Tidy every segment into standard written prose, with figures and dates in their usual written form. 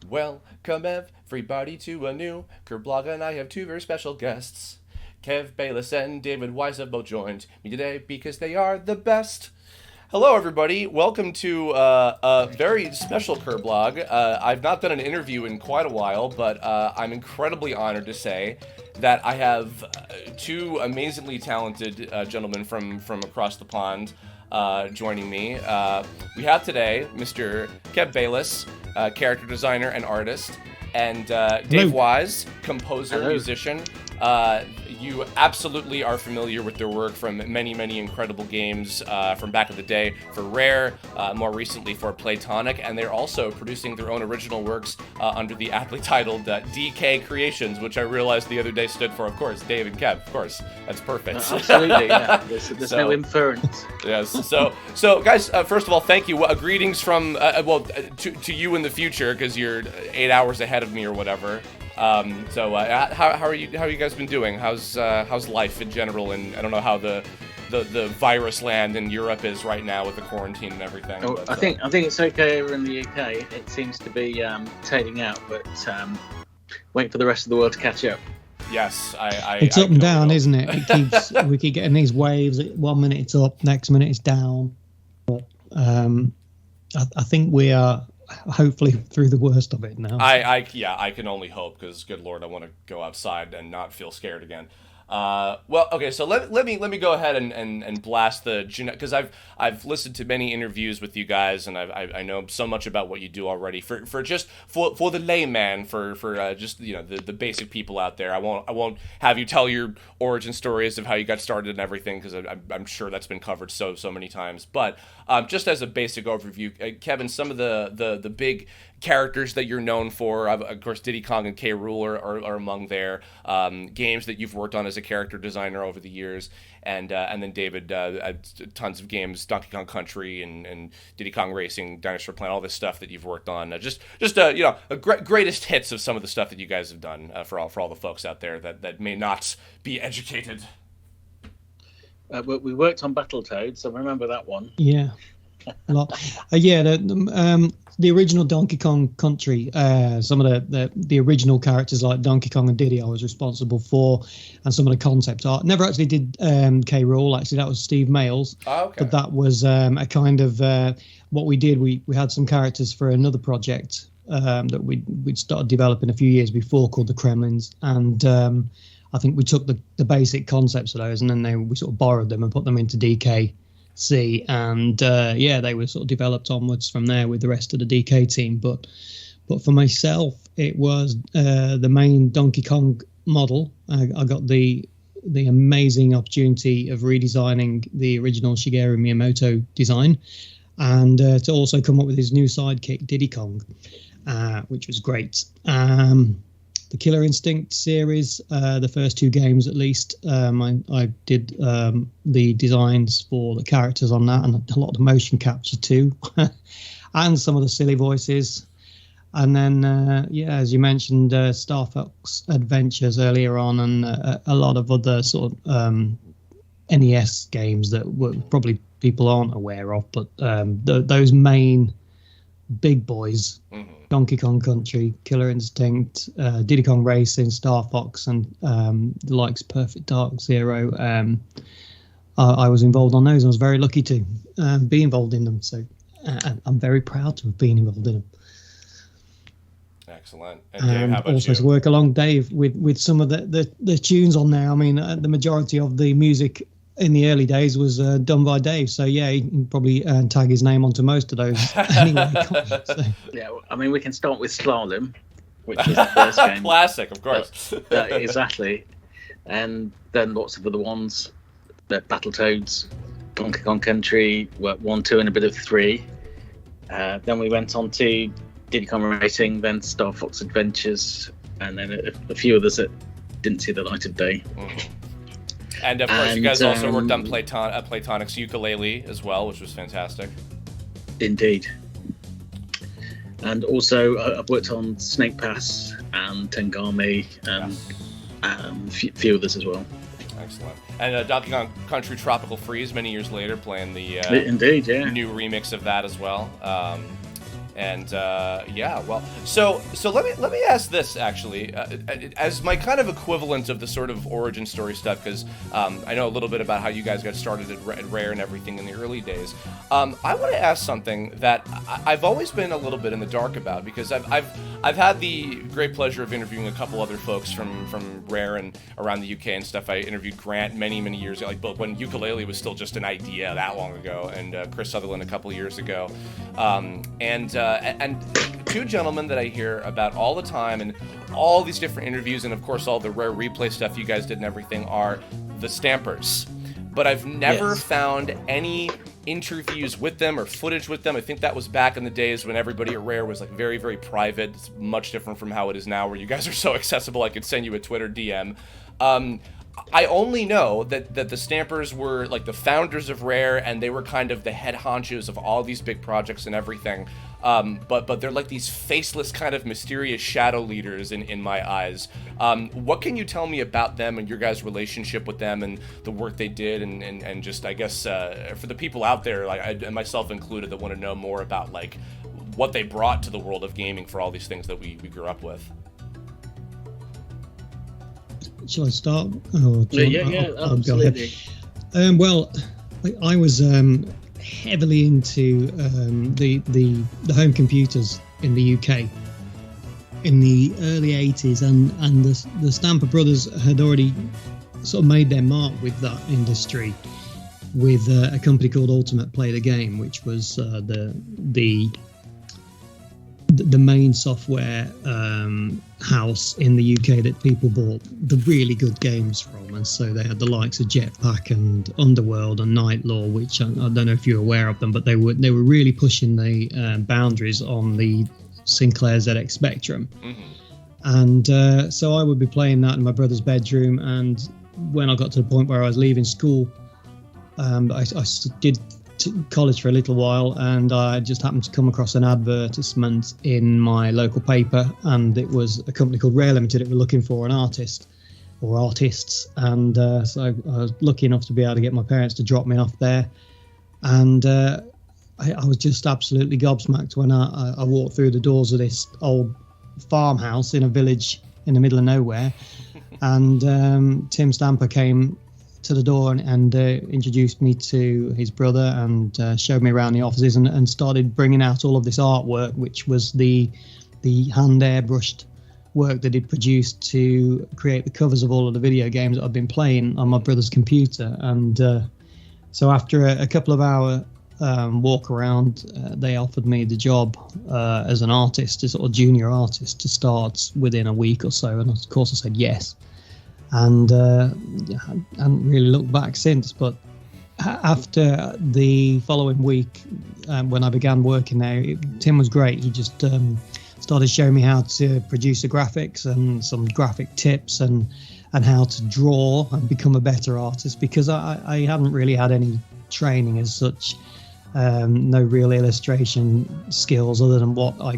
Welcome everybody to a new Kirblog, and I have two very special guests. Kev Bayliss and David Wise have both joined me today because they are the best. Hello, everybody. Welcome to a very special Kirblog. I've not done an interview in quite a while, but I'm incredibly honored to say that I have two amazingly talented gentlemen from across the pond joining me. We have today Mr. Kev Bayliss, character designer and artist, and Dave Wise, composer, musician. You absolutely are familiar with their work from many, many incredible games from back in the day for Rare, more recently for Playtonic, and they're also producing their own original works under the aptly titled DK Creations, which I realized the other day stood for, of course, Dave and Kev. Of course, that's perfect. Absolutely, yeah. There's no inference. Yes. So guys, first of all, thank you. Greetings from to you in the future, because you're 8 hours ahead of me or whatever. How are you? How you guys been doing? How's life in general? And I don't know how the virus land in Europe is right now with the quarantine and everything. Oh, but, I think it's okay over in the UK. It seems to be tailing out, but wait for the rest of the world to catch up. Yes, it's up and down, isn't it? We keep getting these waves. 1 minute it's up, next minute it's down. But I think we are hopefully through the worst of it now. I can only hope, because good Lord, I want to go outside and not feel scared again. Okay, so let me go ahead and blast because I've listened to many interviews with you guys, and I know so much about what you do already. For the layman, for just the basic people out there, I won't have you tell your origin stories of how you got started and everything, because I'm sure that's been covered so many times. But just as a basic overview, Kevin, some of the big characters that you're known for, of course, Diddy Kong and K. Rool are among their games that you've worked on as a character designer over the years, and then David, tons of games, Donkey Kong Country and Diddy Kong Racing, Dinosaur Planet, all this stuff that you've worked on. Greatest hits of some of the stuff that you guys have done for all the folks out there that may not be educated. We worked on Battletoads, so remember that one. Yeah. A lot. The original Donkey Kong Country, some of the original characters like Donkey Kong and Diddy I was responsible for, and some of the concept art. Never actually did K. Rool, actually that was Steve Mayles. Oh, okay. But that was a kind of what we did. We had some characters for another project that we'd started developing a few years before, called the Kremlins, and I think we took the basic concepts of those, and then we sort of borrowed them and put them into DK. And they were sort of developed onwards from there with the rest of the DK team. But for myself, it was the main Donkey Kong model. I got the amazing opportunity of redesigning the original Shigeru Miyamoto design, and to also come up with his new sidekick Diddy Kong, which was great. The Killer Instinct series, the first two games at least, I did the designs for the characters on that, and a lot of the motion capture too, and some of the silly voices. And then, as you mentioned, Star Fox Adventures earlier on, and a lot of other sort of NES games that probably people aren't aware of, but those main big boys. Mm-hmm. Donkey Kong Country, Killer Instinct, Diddy Kong Racing, Star Fox, and the likes Perfect Dark Zero. I was involved on those. I was very lucky to be involved in them. So I'm very proud to have been involved in them. Excellent. And Dave, how about also you? to work along Dave with some of the tunes on there. I mean, the majority of the music in the early days was done by Dave, so yeah, he can probably tag his name onto most of those anyway. So. Yeah, I mean, we can start with Slalom, which is the first game. Classic, of course. Exactly. And then lots of other ones, the Battletoads, Donkey Kong Country, 1, 2, and a bit of 3. Then we went on to Diddy Kong Racing, then Star Fox Adventures, and then a few others that didn't see the light of day. Mm-hmm. And of course, you guys also worked on Playtonic's Yooka-Laylee as well, which was fantastic. Indeed. And also, I've worked on Snake Pass and Tengami and a few others as well. Excellent. And Donkey Kong Country Tropical Freeze many years later, playing the Indeed, yeah. new remix of that as well. And well, so let me ask this actually, as my kind of equivalent of the sort of origin story stuff, because I know a little bit about how you guys got started at Rare and everything in the early days. I want to ask something that I've always been a little bit in the dark about, because I've had the great pleasure of interviewing a couple other folks from Rare and around the UK and stuff. I interviewed Grant many years ago, like when Yooka-Laylee was still just an idea that long ago, and Chris Sutherland a couple years ago, and two gentlemen that I hear about all the time and all these different interviews, and of course all the Rare replay stuff you guys did and everything, are the Stampers. But I've never found any interviews with them or footage with them. I think that was back in the days when everybody at Rare was like very, very private. It's much different from how it is now, where you guys are so accessible. I could send you a Twitter DM. I only know that the Stampers were like the founders of Rare, and they were kind of the head honchos of all these big projects and everything. But they're like these faceless kind of mysterious shadow leaders in my eyes. What can you tell me about them and your guys' relationship with them and the work they did, and just, I guess, for the people out there, like I, myself included, that want to know more about like what they brought to the world of gaming for all these things that we grew up with? Shall I start? I'll absolutely. Well, I was heavily into the home computers in the UK in the early 80s, and the Stamper brothers had already sort of made their mark with that industry with a company called Ultimate Play the Game, which was the main software house in the UK that people bought the really good games from. And so they had the likes of Jetpack and Underworld and Night Law, which I don't know if you're aware of them, but they were really pushing the boundaries on the Sinclair ZX Spectrum. Mm-hmm. And so I would be playing that in my brother's bedroom, and when I got to the point where I was leaving school, I did college for a little while, and I just happened to come across an advertisement in my local paper, and it was a company called Rare Limited that were looking for an artist or artists, and so I was lucky enough to be able to get my parents to drop me off there, and I was just absolutely gobsmacked when I walked through the doors of this old farmhouse in a village in the middle of nowhere, and Tim Stamper came to the door and introduced me to his brother, and showed me around the offices, and started bringing out all of this artwork, which was the hand airbrushed work that he'd produced to create the covers of all of the video games that I've been playing on my brother's computer. And so after a couple of hour walk around, they offered me the job as an artist, a sort of junior artist, to start within a week or so, and of course I said yes. And I haven't really looked back since. But after the following week, when I began working there, Tim was great. He just started showing me how to produce the graphics and some graphic tips, and how to draw and become a better artist, because I hadn't really had any training as such, no real illustration skills other than what I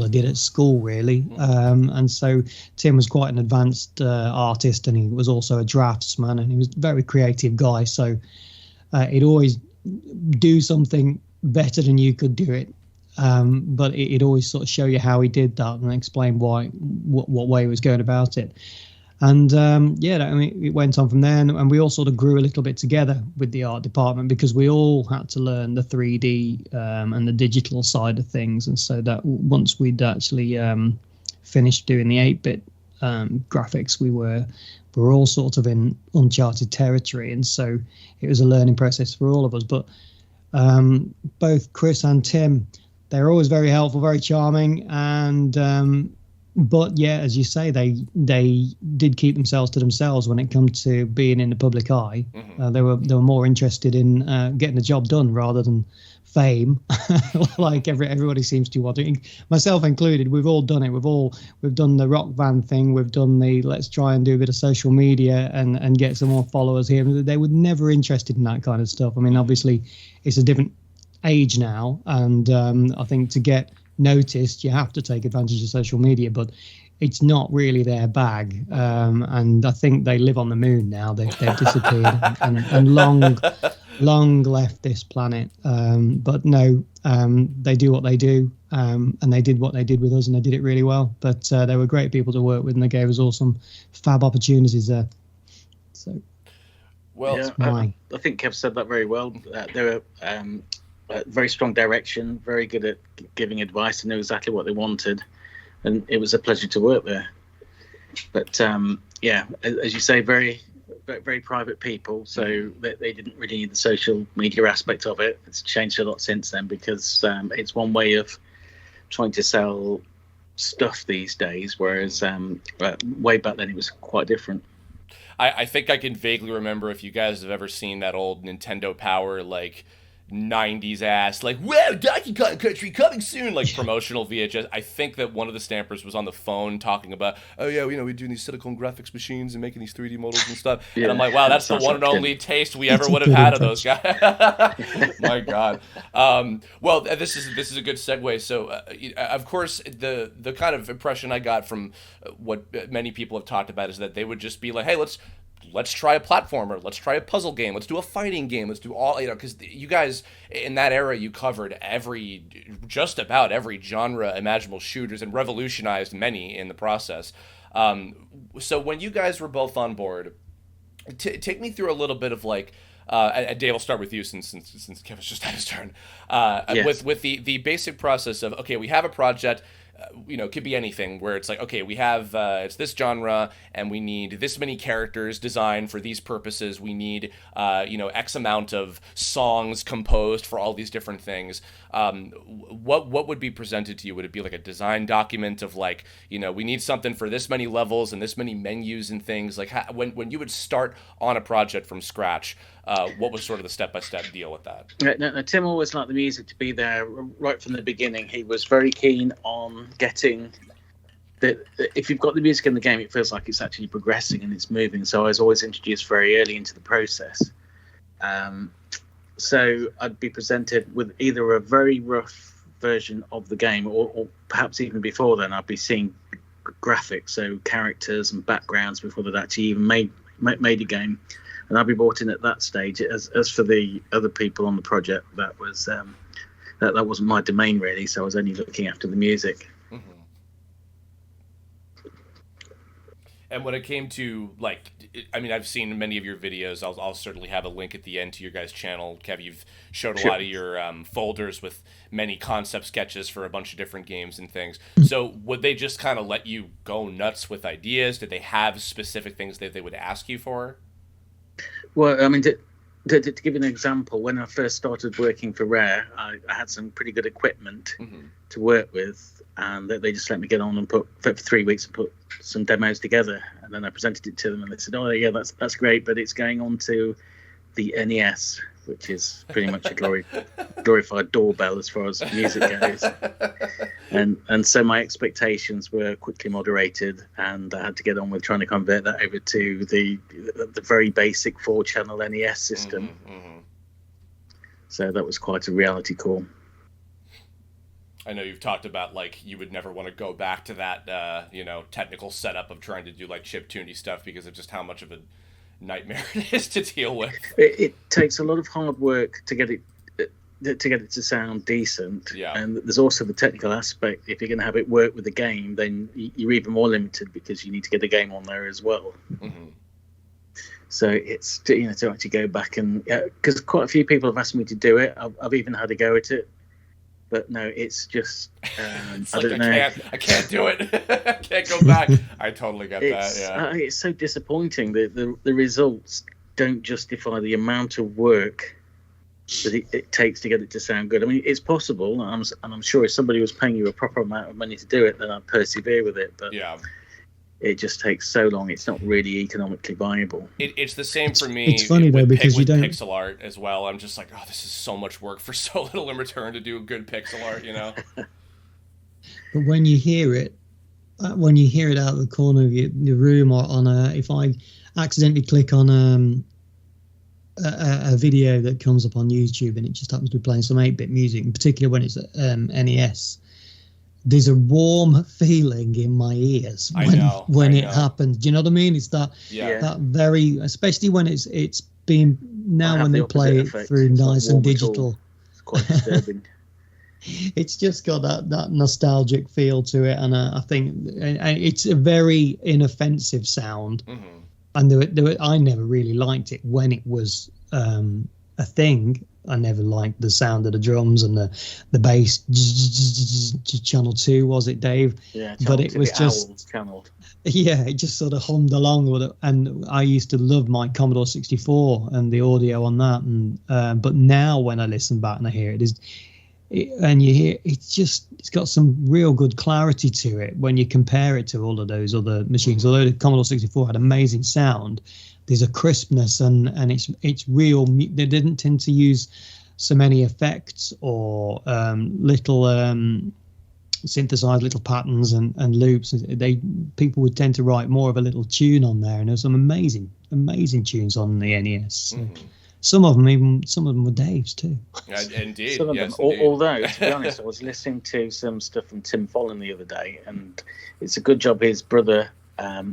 did at school, really. And so Tim was quite an advanced artist, and he was also a draftsman, and he was a very creative guy. So he'd always do something better than you could do it. But he'd always sort of show you how he did that and explain what way he was going about it. And it went on from there, and we all sort of grew a little bit together with the art department, because we all had to learn the 3D and the digital side of things. And so that once we'd actually finished doing the 8-bit graphics, we were all sort of in uncharted territory, and so it was a learning process for all of us. But both Chris and Tim, they're always very helpful, very charming, and but yeah, as you say, they did keep themselves to themselves when it comes to being in the public eye. Mm-hmm. They were more interested in getting the job done rather than fame, like everybody seems to want to, myself included. We've all done it. We've done the rock band thing. We've done the let's try and do a bit of social media and get some more followers here. They were never interested in that kind of stuff. I mean, obviously, it's a different age now, and I think to get noticed, you have to take advantage of social media, but it's not really their bag. And I think they live on the moon now. They've disappeared, and long left this planet. But no, they do what they do, and they did what they did with us, and they did it really well. But they were great people to work with, and they gave us all some fab opportunities there. So, well, yeah, I think Kev said that very well. They were very strong direction, very good at giving advice, and knew exactly what they wanted, and it was a pleasure to work there. But yeah, as you say, very private people, so they didn't really need the social media aspect of it. It's changed a lot since then, because it's one way of trying to sell stuff these days, whereas way back then it was quite different. I think I can vaguely remember, if you guys have ever seen that old Nintendo Power, like 90s ass, like, whoa, Donkey Kong Country coming soon, like promotional VHS. I think that one of the stampers was on the phone talking about, oh yeah, we're doing these silicone graphics machines and making these 3D models and stuff. Yeah, and I'm like, wow, that's the one and only taste we ever would have had of those guys. My God. Well, this is a good segue. So, of course, the kind of impression I got from what many people have talked about is that they would just be like, hey, let's try a platformer, let's try a puzzle game, let's do a fighting game, let's do all, because you guys in that era, you covered just about every genre imaginable shooters and revolutionized many in the process. So when you guys were both on board, take me through a little bit of like, and Dave, I'll start with you since Kevin's just had his turn. Yes. With the basic process of, okay, we have a project. It could be anything where it's like, okay, we have it's this genre and we need this many characters designed for these purposes. We need X amount of songs composed for all these different things. What would be presented to you? Would it be like a design document of like, we need something for this many levels and this many menus and things? Like when you would start on a project from scratch, what was sort of the step-by-step deal with that? No, Tim always liked the music to be there right from the beginning. He was very keen on getting that. If you've got the music in the game, it feels like it's actually progressing and it's moving. So I was always introduced very early into the process. So I'd be presented with either a very rough version of the game, or perhaps even before then, I'd be seeing graphics, so characters and backgrounds before they'd actually even made a game. And I'd be brought in at that stage. As for the other people on the project, that was that wasn't my domain really. So I was only looking after the music. Mm-hmm. And when it came to I've seen many of your videos. I'll certainly have a link at the end to your guys' channel. Kev, you've showed a lot of your folders with many concept sketches for a bunch of different games and things. So would they just kind of let you go nuts with ideas? Did they have specific things that they would ask you for? Well, I mean, to give you an example, when I first started working for Rare, I had some pretty good equipment to work with, and they just let me get on and for 3 weeks and put some demos together. And then I presented it to them, and they said, "Oh, yeah, that's great, but it's going on to the NES, which is pretty much a glorified doorbell as far as music goes." And so my expectations were quickly moderated, and I had to get on with trying to convert that over to the very basic 4-channel NES system. So that was quite a reality call. I know you've talked about you would never want to go back to that technical setup of trying to do chiptune-y stuff because of just how much of a nightmare it is to deal with. It takes a lot of hard work to get it to sound decent. Yeah. And there's also the technical aspect. If you're going to have it work with the game, then you're even more limited because you need to get the game on there as well. So it's to actually go back and, because quite a few people have asked me to do it. I've even had a go at it. But no, it's just I don't know. I can't do it. I can't go back. I totally get that. Yeah, it's so disappointing. The results don't justify the amount of work that it takes to get it to sound good. I mean, it's possible, and I'm sure if somebody was paying you a proper amount of money to do it, then I'd persevere with it. But yeah, it just takes so long. It's not really economically viable. It's the same for me. It's funny though, because you don't pixel art as well. I'm just like, oh, this is so much work for so little in return to do good pixel art, But when you hear it out of the corner of your room, or if I accidentally click on a video that comes up on YouTube and it just happens to be playing some 8-bit music, in particular when it's NES. There's a warm feeling in my ears when it happens. Do you know what I mean? It's that very, especially when it's being now when they play it through nice and digital, it's quite disturbing. It's just got that nostalgic feel to it, and I think it's a very inoffensive sound. Mm-hmm. And I never really liked it when it was a thing. I never liked the sound of the drums and the bass. Channel 2, was it, Dave? Yeah, but it was just channeled. Yeah, it just sort of hummed along with it. And I used to love my Commodore 64 and the audio on that. And but now when I listen back and I hear it, and you hear it's got some real good clarity to it when you compare it to all of those other machines. Although the Commodore 64 had amazing sound, there's a crispness and it's real. They didn't tend to use so many effects or little synthesized little patterns and loops. People would tend to write more of a little tune on there, and there's some amazing tunes on the NES. Mm-hmm. Some of them were Dave's too. Indeed. Some of yes, them. indeed. Although, to be honest, I was listening to some stuff from Tim Follen the other day, and it's a good job his brother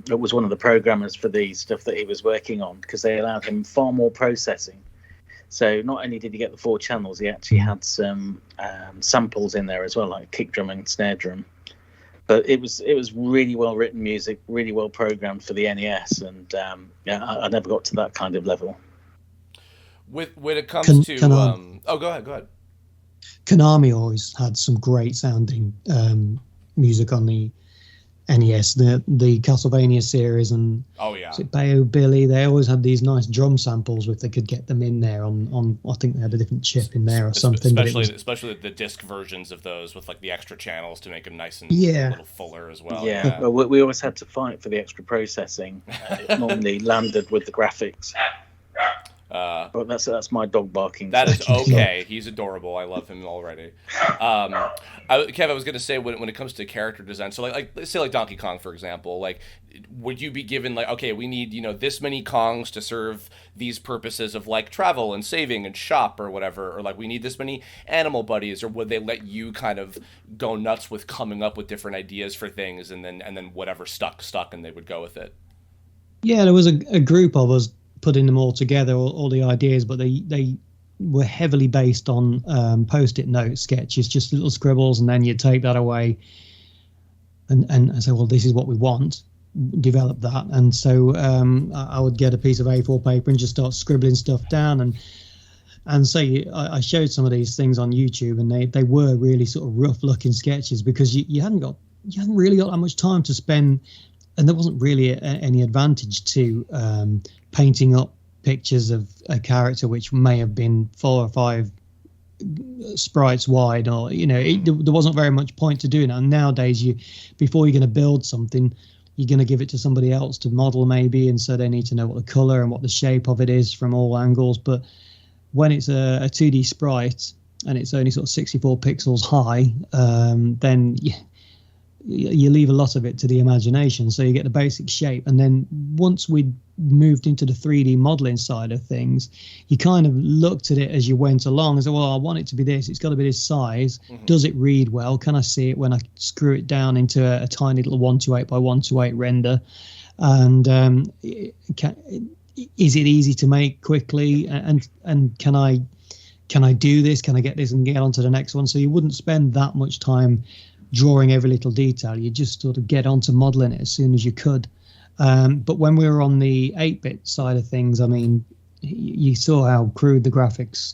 was one of the programmers for the stuff that he was working on, because they allowed him far more processing. So not only did he get the 4 channels, he actually had some samples in there as well, like kick drum and snare drum. But it was really well written music, really well programmed for the NES, and I never got to that kind of level. When it comes to go ahead. Konami always had some great sounding music on the NES, the Castlevania series, and was it Bayo Billy? They always had these nice drum samples if they could get them in there on I think they had a different chip in there or something. Especially the disc versions of those with like the extra channels to make them nice and a little fuller as well. Yeah, well, we always had to fight for the extra processing. It normally landed with the graphics. But that's my dog barking. That is okay. He's adorable. I love him already. Kev, I was going to say when it comes to character design, so like let's say like Donkey Kong, for example, like would you be given like, okay, we need this many Kongs to serve these purposes of like travel and saving and shop or whatever, or like we need this many animal buddies, or would they let you kind of go nuts with coming up with different ideas for things and then whatever stuck and they would go with it? Yeah, there was a group of us putting them all together, all the ideas, but they were heavily based on post-it note sketches, just little scribbles, and then you take that away and say, well, this is what we want, develop that. And so I would get a piece of A4 paper and just start scribbling stuff down, and say I showed some of these things on YouTube, and they were really sort of rough looking sketches, because you hadn't really got that much time to spend, and there wasn't really any advantage to painting up pictures of a character which may have been 4 or 5 sprites wide, or there wasn't very much point to doing it. And nowadays, before you're going to build something, you're going to give it to somebody else to model maybe, and so they need to know what the color and what the shape of it is from all angles. But when it's a 2D sprite and it's only sort of 64 pixels high, then you leave a lot of it to the imagination, so you get the basic shape. And then once we moved into the 3D modeling side of things, you kind of looked at it as you went along and said, well, I want it to be this, it's got to be this size. Mm-hmm. Does it read well? Can I see it when I screw it down into a tiny little 128 by 128 render? And is it easy to make quickly? And can I do this? Can I get this and get on to the next one? So you wouldn't spend that much time drawing every little detail. You just sort of get onto modeling it as soon as you could. But when we were on the 8-bit side of things, I mean, you saw how crude the graphics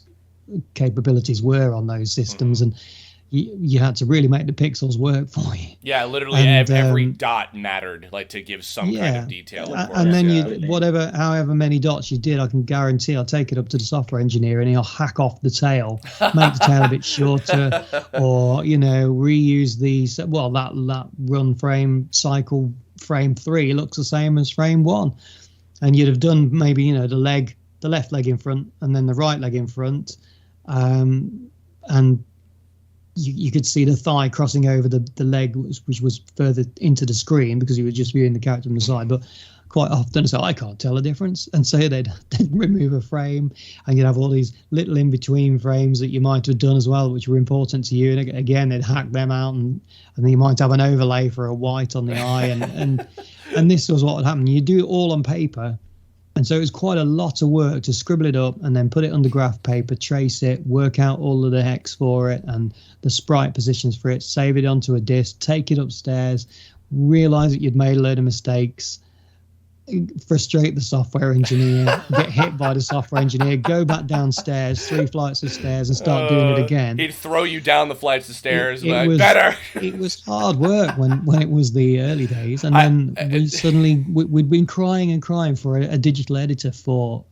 capabilities were on those systems, and you had to really make the pixels work for you. Yeah, literally every dot mattered, like to give some kind of detail. And then however many dots you did, I can guarantee I'll take it up to the software engineer and he'll hack off the tail, make the tail a bit shorter, or reuse that run frame cycle. Frame 3 looks the same as frame 1, and you'd have done maybe the left leg in front and then the right leg in front, and you could see the thigh crossing over the leg, which was further into the screen because you were just viewing the character from the side. But quite often, so I can't tell a difference, and so they'd remove a frame, and you'd have all these little in-between frames that you might have done as well, which were important to you. And again, they'd hack them out, and then you might have an overlay for a white on the eye, and this was what would happen. You do it all on paper, And so it was quite a lot of work to scribble it up and then put it under graph paper, trace it, work out all of the hex for it and the sprite positions for it, save it onto a disk, take it upstairs, realize that you'd made a load of mistakes, frustrate the software engineer, get hit by the software engineer, go back downstairs, 3 flights of stairs and start doing it again. He'd throw you down the flights of stairs. Better. It was hard work when it was the early days. And then we'd been crying and crying for a digital editor for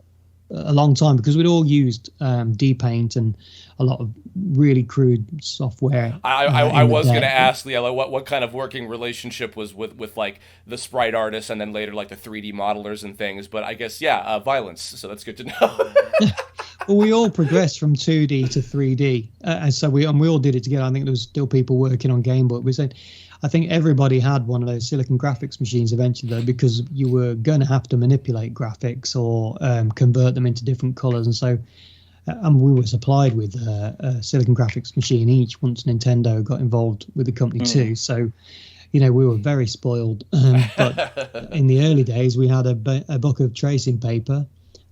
a long time because we'd all used D-Paint and a lot of really crude software. I was going to ask, Liella, what kind of working relationship was with like the sprite artists and then later like the 3D modelers and things. But I guess, violence. So that's good to know. Well, we all progressed from 2D to 3D. And so we all did it together. I think there was still people working on Game Boy. I think everybody had one of those Silicon graphics machines eventually, though, because you were going to have to manipulate graphics or convert them into different colors. And so we were supplied with a Silicon graphics machine each once Nintendo got involved with the company too. So, we were very spoiled. But in the early days, we had a book of tracing paper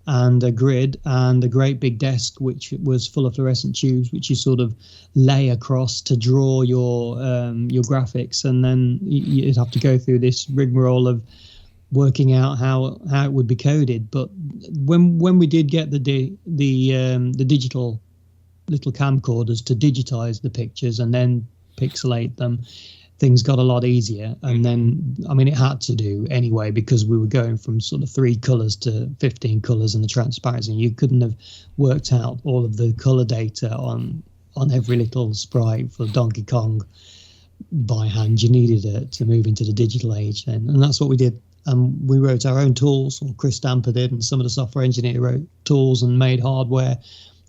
and a grid and a great big desk which was full of fluorescent tubes which you sort of lay across to draw your graphics, and then you'd have to go through this rigmarole of working out how it would be coded. But when we did get the digital little camcorders to digitize the pictures and then pixelate them, things got a lot easier. And then, it had to do anyway, because we were going from sort of 3 colors to 15 colors in the transparency. You couldn't have worked out all of the color data on every little sprite for Donkey Kong by hand. You needed it to move into the digital age then. And that's what we did. We wrote our own tools, or Chris Stamper did, and some of the software engineer wrote tools and made hardware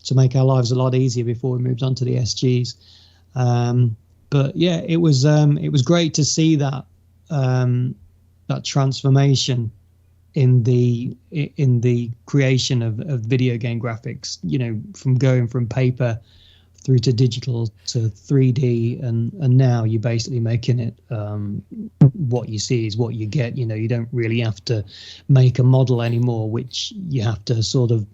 to make our lives a lot easier before we moved on to the SGs. But yeah, it was great to see that transformation in the creation of video game graphics. From going from paper through to digital to 3D, and now you're basically making it what you see is what you get. You don't really have to make a model anymore, which you have to sort of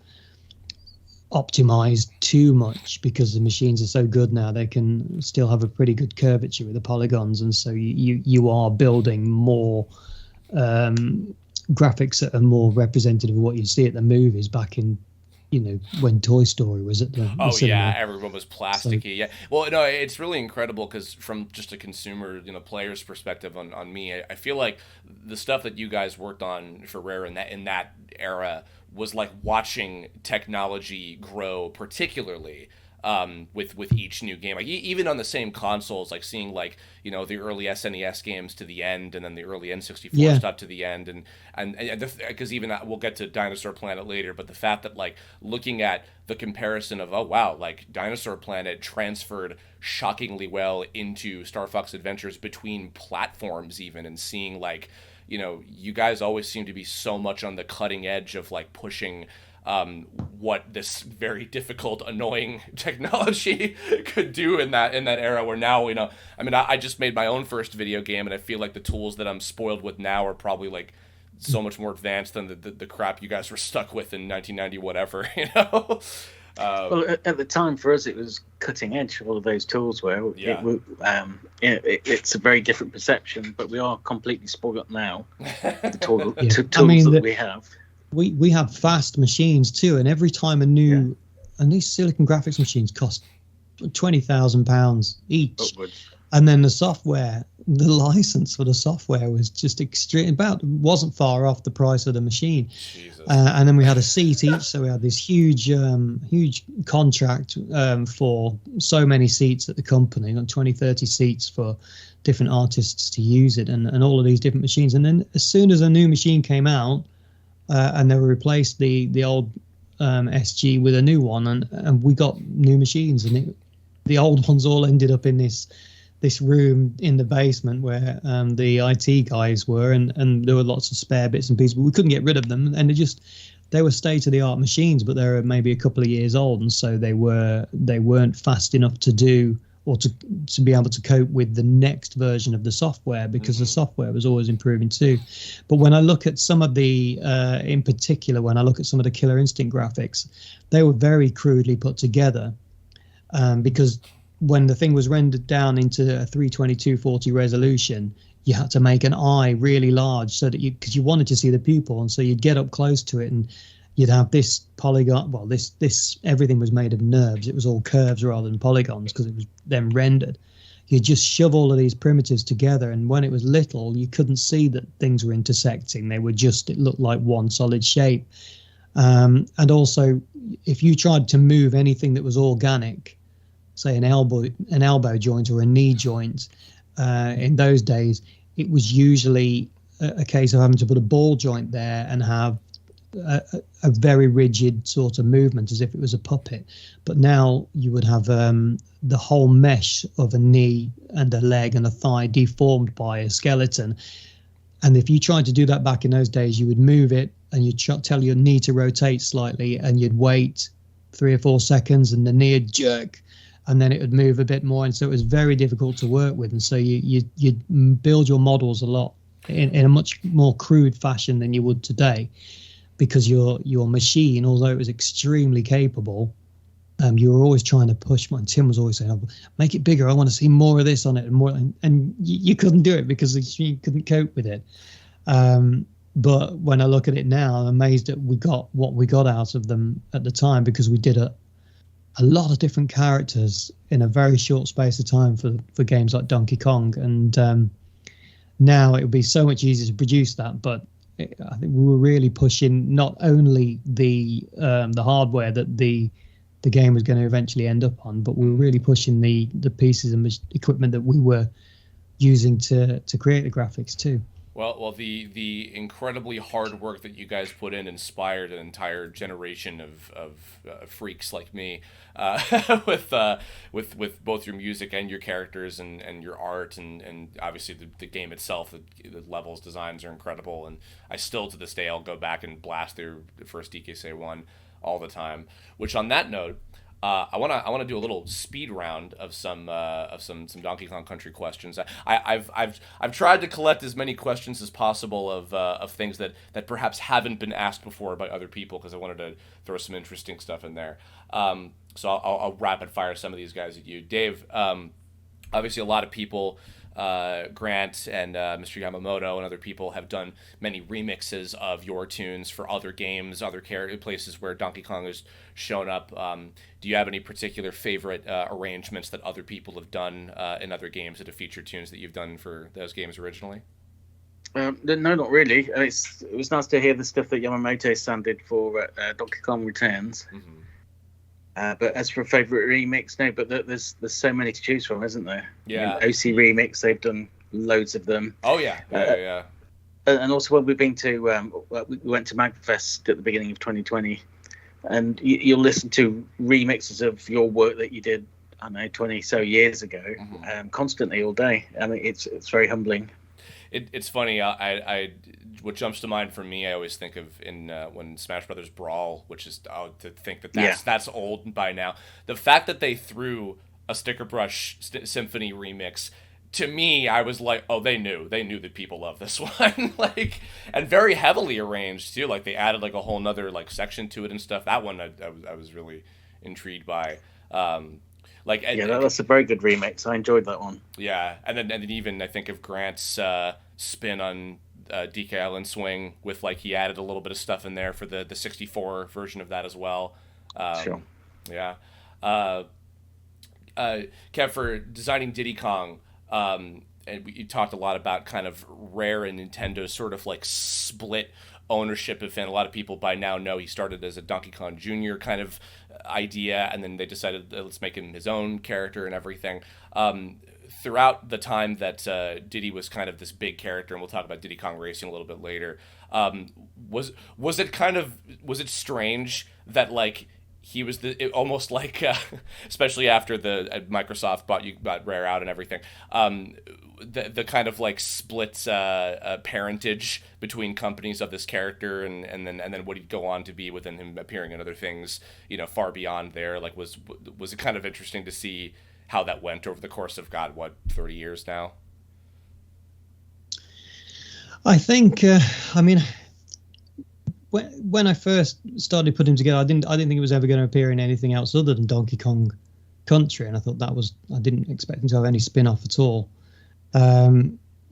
optimize too much because the machines are so good now. They can still have a pretty good curvature with the polygons, and so you are building more graphics that are more representative of what you see at the movies back in when Toy Story was at the cinema. Everyone was plasticky. Yeah, well, no, it's really incredible because from just a consumer, player's perspective on me, I feel like the stuff that you guys worked on for Rare in that era was like watching technology grow, particularly with each new game. Like even on the same consoles, like seeing like the early SNES games to the end, and then the early N64 stuff to the end, and because even we'll get to Dinosaur Planet later, but the fact that like looking at the comparison of like Dinosaur Planet transferred shockingly well into Star Fox Adventures between platforms even, and seeing like you guys always seem to be so much on the cutting edge of like pushing what this very difficult, annoying technology could do in that era, where now I just made my own first video game, and I feel like the tools that I'm spoiled with now are probably like so much more advanced than the crap you guys were stuck with in 1990 whatever. Well, at the time for us, it was cutting edge. All of those tools were. It's a very different perception, but we are completely spoiled now. The tools that we have. We have fast machines too, and every time and these Silicon graphics machines cost £20,000 each. Upwards. And then the software, the license for the software was just extreme. Wasn't far off the price of the machine. And then we had a seat each, so we had this huge contract for so many seats at the company, 20-30 seats for different artists to use it, and all of these different machines. And then as soon as a new machine came out, and they replaced the old SG with a new one, and we got new machines, and the old ones all ended up in this room in the basement where the IT guys were, and there were lots of spare bits and pieces, but we couldn't get rid of them, and they were state-of-the-art machines, but they were maybe a couple of years old, and so they weren't fast enough to do or to be able to cope with the next version of the software, because the software was always improving too. But when I look at some of the, in particular, when I look at some of the Killer Instinct graphics, they were very crudely put together, because when the thing was rendered down into a 322/40 resolution, you had to make an eye really large so that because you wanted to see the pupil, and so you'd get up close to it and you'd have this polygon. Well, this everything was made of NURBS. It was all curves rather than polygons because it was then rendered. You just shove all of these primitives together, and when it was little, you couldn't see that things were intersecting. They were just, it looked like one solid shape. And also, if you tried to move anything that was organic, say an elbow joint or a knee joint, in those days, it was usually a case of having to put a ball joint there and have a very rigid sort of movement as if it was a puppet. But now you would have the whole mesh of a knee and a leg and a thigh deformed by a skeleton. And if you tried to do that back in those days, you would move it and you'd tell your knee to rotate slightly, and you'd wait 3 or 4 seconds and the knee would jerk, and then it would move a bit more. And so it was very difficult to work with. And so you'd build your models a lot in a much more crude fashion than you would today, because your machine, although it was extremely capable, you were always trying to push. Tim was always saying, oh, make it bigger. I want to see more of this on it and more. And you couldn't do it because the machine couldn't cope with it. But when I look at it now, I'm amazed that we got what we got out of them at the time, because we did a lot of different characters in a very short space of time for games like Donkey Kong. And now it would be so much easier to produce that. But I think we were really pushing not only the hardware that the game was going to eventually end up on, but we were really pushing the pieces and equipment that we were using to create the graphics too. Well, the incredibly hard work that you guys put in inspired an entire generation of freaks like me, with both your music and your characters and your art and obviously the game itself. The levels, designs are incredible, and I still to this day I'll go back and blast through the first DKC 1 all the time. Which, on that note, I wanna do a little speed round of some Donkey Kong Country questions. I've tried to collect as many questions as possible of things that perhaps haven't been asked before by other people, because I wanted to throw some interesting stuff in there. So I'll rapid fire some of these guys at you, Dave. Obviously, a lot of people, Grant and Mr. Yamamoto and other people, have done many remixes of your tunes for other games, other places where Donkey Kong has shown up. Do you have any particular favorite arrangements that other people have done in other games that have featured tunes that you've done for those games originally? No, not really. It was nice to hear the stuff that Yamamoto-san did for Donkey Kong Returns. Mm-hmm. But as for a favourite remix, no. But there's so many to choose from, isn't there? Yeah. I mean, OC remix, they've done loads of them. Oh yeah, yeah. And also when we've been to, we went to Magfest at the beginning of 2020, and you'll listen to remixes of your work that you did, I don't know, 20 so years ago, mm-hmm. Constantly all day. I mean, it's very humbling. It's funny. I what jumps to mind for me, I always think of when Smash Brothers Brawl, which is to think that's old by now. The fact that they threw a Sticker Brush Symphony remix, to me, I was like, oh, they knew that people love this one, like, and very heavily arranged too. Like they added like a whole nother like section to it and stuff. That one I was really intrigued by. That's a very good remix. I enjoyed that one. Yeah, and then even I think of Grant's spin on DK Island Swing with like he added a little bit of stuff in there for the 64 version of that as well. Sure. Yeah. Kev, for designing Diddy Kong, and you talked a lot about kind of Rare and Nintendo's sort of like split ownership of it. A lot of people by now know he started as a Donkey Kong Jr. kind of idea, and then they decided let's make him his own character and everything. Throughout the time that Diddy was kind of this big character, and we'll talk about Diddy Kong Racing a little bit later, was it strange that like he was almost like especially after the Microsoft bought Rare out and everything, the kind of like split parentage between companies of this character and then what he'd go on to be within him appearing in other things, far beyond there. Like was it kind of interesting to see how that went over the course of 30 years now? I think, when I first started putting together, I didn't think it was ever going to appear in anything else other than Donkey Kong Country, and I thought I didn't expect him to have any spin-off at all.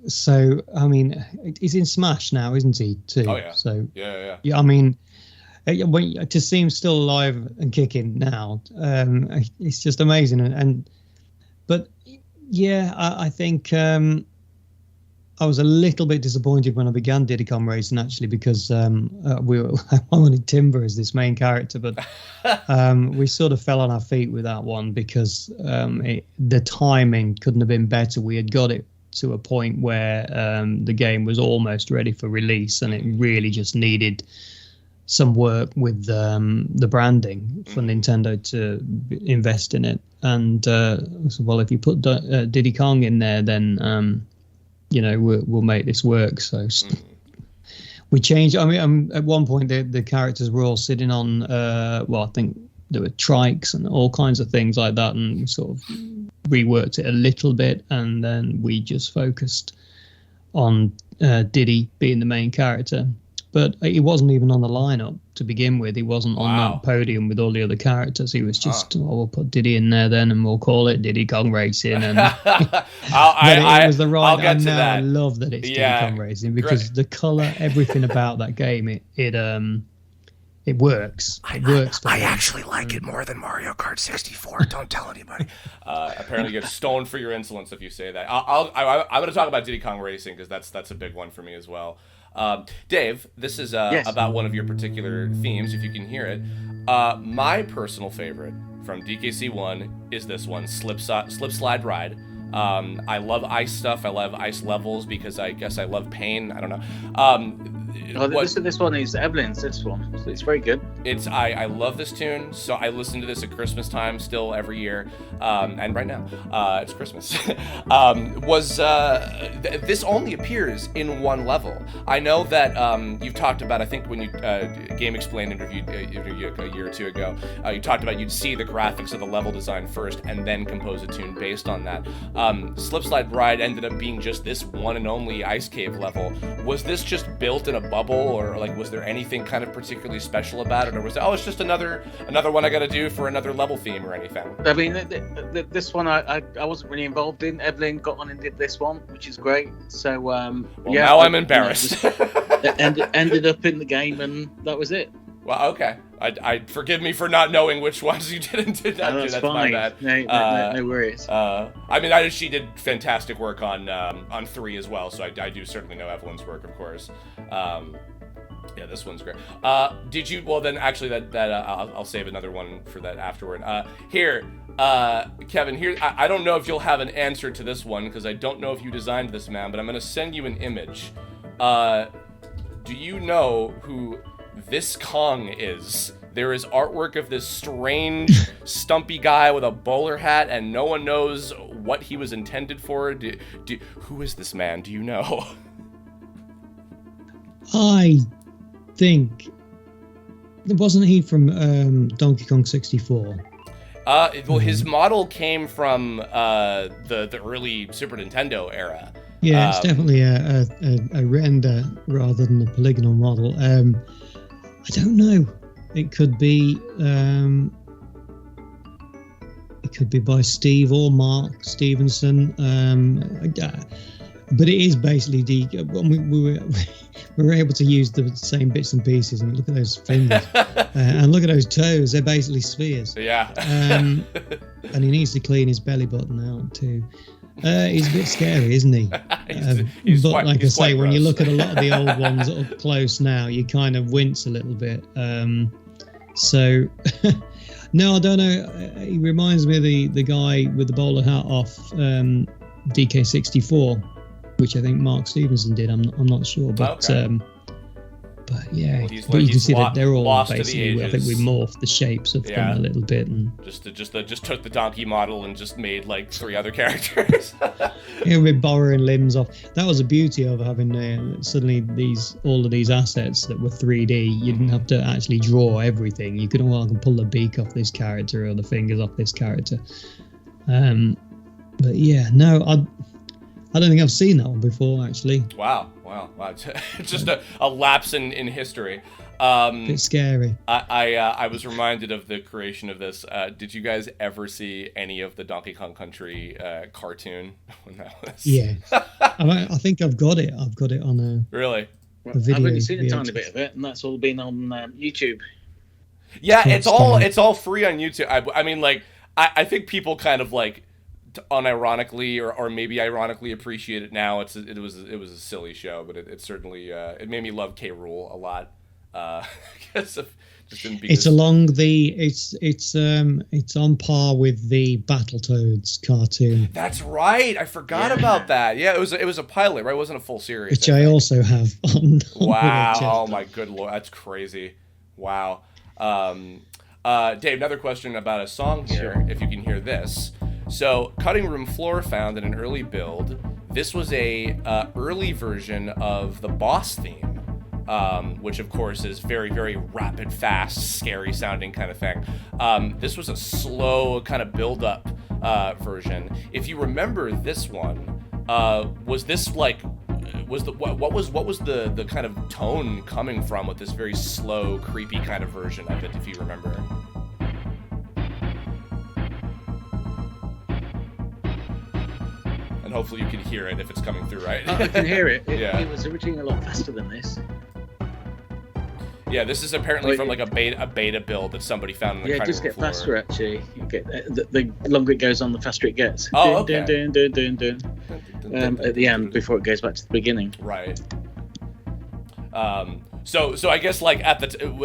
So I mean, he's in Smash now, isn't he? Too. Oh yeah. So yeah. I mean, to see him still alive and kicking now, it's just amazing. But yeah, I think. I was a little bit disappointed when I began Diddy Kong Racing, actually, because I wanted Timber as this main character, but we sort of fell on our feet with that one because the timing couldn't have been better. We had got it to a point where the game was almost ready for release, and it really just needed some work with the branding for Nintendo to invest in it. And so, well, if you put Diddy Kong in there, then we'll make this work. So we changed. I mean, at one point the characters were all sitting on, I think there were trikes and all kinds of things like that, and we sort of reworked it a little bit, and then we just focused on Diddy being the main character. But he wasn't even on the lineup to begin with. He wasn't on that podium with all the other characters. He was just, we'll put Diddy in there then, and we'll call it Diddy Kong Racing. And it was the right. I'll get to that. I love that it's Diddy Kong Racing because the color, everything about that game, it works. It works. I actually like it more than Mario Kart 64. Don't tell anybody. Apparently, you get stoned for your insolence if you say that. I'm going to talk about Diddy Kong Racing because that's a big one for me as well. Dave, this is about one of your particular themes, if you can hear it. My personal favorite from DKC1 is this one, Slip Slide Ride. I love ice stuff. I love ice levels because I guess I love pain. I don't know. This one is Evelyn's. This one, so it's very good. I love this tune. So I listen to this at Christmas time still every year, and right now it's Christmas. This only appears in one level. I know that you've talked about. I think when you Game Explained interviewed you a year or two ago, you talked about you'd see the graphics of the level design first and then compose a tune based on that. Slip Slide Ride ended up being just this one and only ice cave level. Was this just built in a bubble, or like was there anything kind of particularly special about it, or was it it's just another one I got to do for another level theme or anything? I mean, this one I wasn't really involved in. Evelyn got on and did this one, which is great. So now I'm embarrassed. Ended up in the game, and that was it. Well, okay. I forgive me for not knowing which ones you did and did not do. That's fine. My bad. No worries. I mean, she did fantastic work on 3 as well, so I do certainly know Evelyn's work, of course. Yeah, this one's great. Did you? Well, then actually, I'll save another one for that afterward. Here, Kevin. Here, I don't know if you'll have an answer to this one because I don't know if you designed this, man. But I'm gonna send you an image. Do you know who this Kong is? There is artwork of this strange, stumpy guy with a bowler hat, and no one knows what he was intended for. Who is this man? Do you know? I think wasn't he from Donkey Kong 64? Well, his model came from the early Super Nintendo era. Yeah, it's definitely a render rather than a polygonal model. I don't know. It could be by Steve or Mark Stevenson. But it is basically we were able to use the same bits and pieces. And look at those fingers and look at those toes. They're basically spheres. Yeah. And he needs to clean his belly button out too. He's a bit scary, isn't he? But like I say, when you look at a lot of the old ones up close now, you kind of wince a little bit. So, no, I don't know. He reminds me of the guy with the bowler hat off DK64, which I think Mark Stevenson did. I'm not sure, but okay. But yeah, well, but you can see that they're all basically. I think we morphed the shapes of them a little bit, and just took the donkey model and just made like 3 other characters. We're borrowing limbs off. That was the beauty of having suddenly all of these assets that were 3D. You didn't have to actually draw everything. You could I can pull the beak off this character or the fingers off this character. But yeah, no, I don't think I've seen that one before, actually. Wow. It's just a lapse in history. Bit scary. I was reminded of the creation of this. Did you guys ever see any of the Donkey Kong Country cartoon? When that was... Yeah. I think I've got it. I've got it on a... Really? A video, I've only seen a tiny bit of it, and that's all been on YouTube. Yeah, it's all free on YouTube. I mean, like, I think people kind of like unironically or maybe ironically appreciate it now. It was a silly show, but it certainly it made me love K. Rool a lot. Just it's along the it's on par with the Battletoads cartoon. That's right. I forgot about that. Yeah, it was a pilot, right? It wasn't a full series. Which I also have on wow. Oh my good lord, that's crazy. Wow. Dave, another question about a song here. Sure. If you can hear this. So, Cutting Room Floor found in an early build, this was a early version of the boss theme. Which of course is very, very rapid, fast, scary sounding kind of thing. This was a slow kind of build up version. If you remember this one, was this like, what was the kind of tone coming from with this very slow, creepy kind of version of it, if you remember? And hopefully you can hear it if it's coming through, right? I can hear it. Yeah. It was originally a lot faster than this. Yeah, this is apparently from like a beta build that somebody found in the it just gets faster actually. You get the longer it goes on, the faster it gets. Oh, okay. At the end, before it goes back to the beginning. Right. So I guess like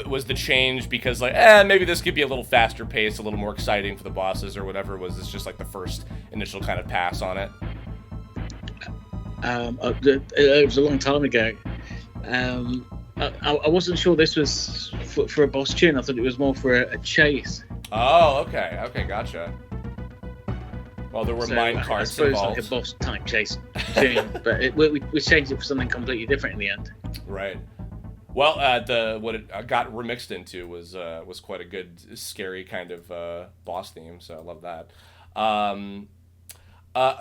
was the change because like maybe this could be a little faster paced, a little more exciting for the bosses or whatever. Was this just like the first initial kind of pass on it? It was a long time ago. I wasn't sure this was for a boss tune. I thought it was more for a chase. Oh, okay, gotcha. Well, there were mine carts I suppose involved. Like a boss type chase tune, but we changed it for something completely different in the end. Right. Well, what it got remixed into was quite a good, scary kind of boss theme. So I love that.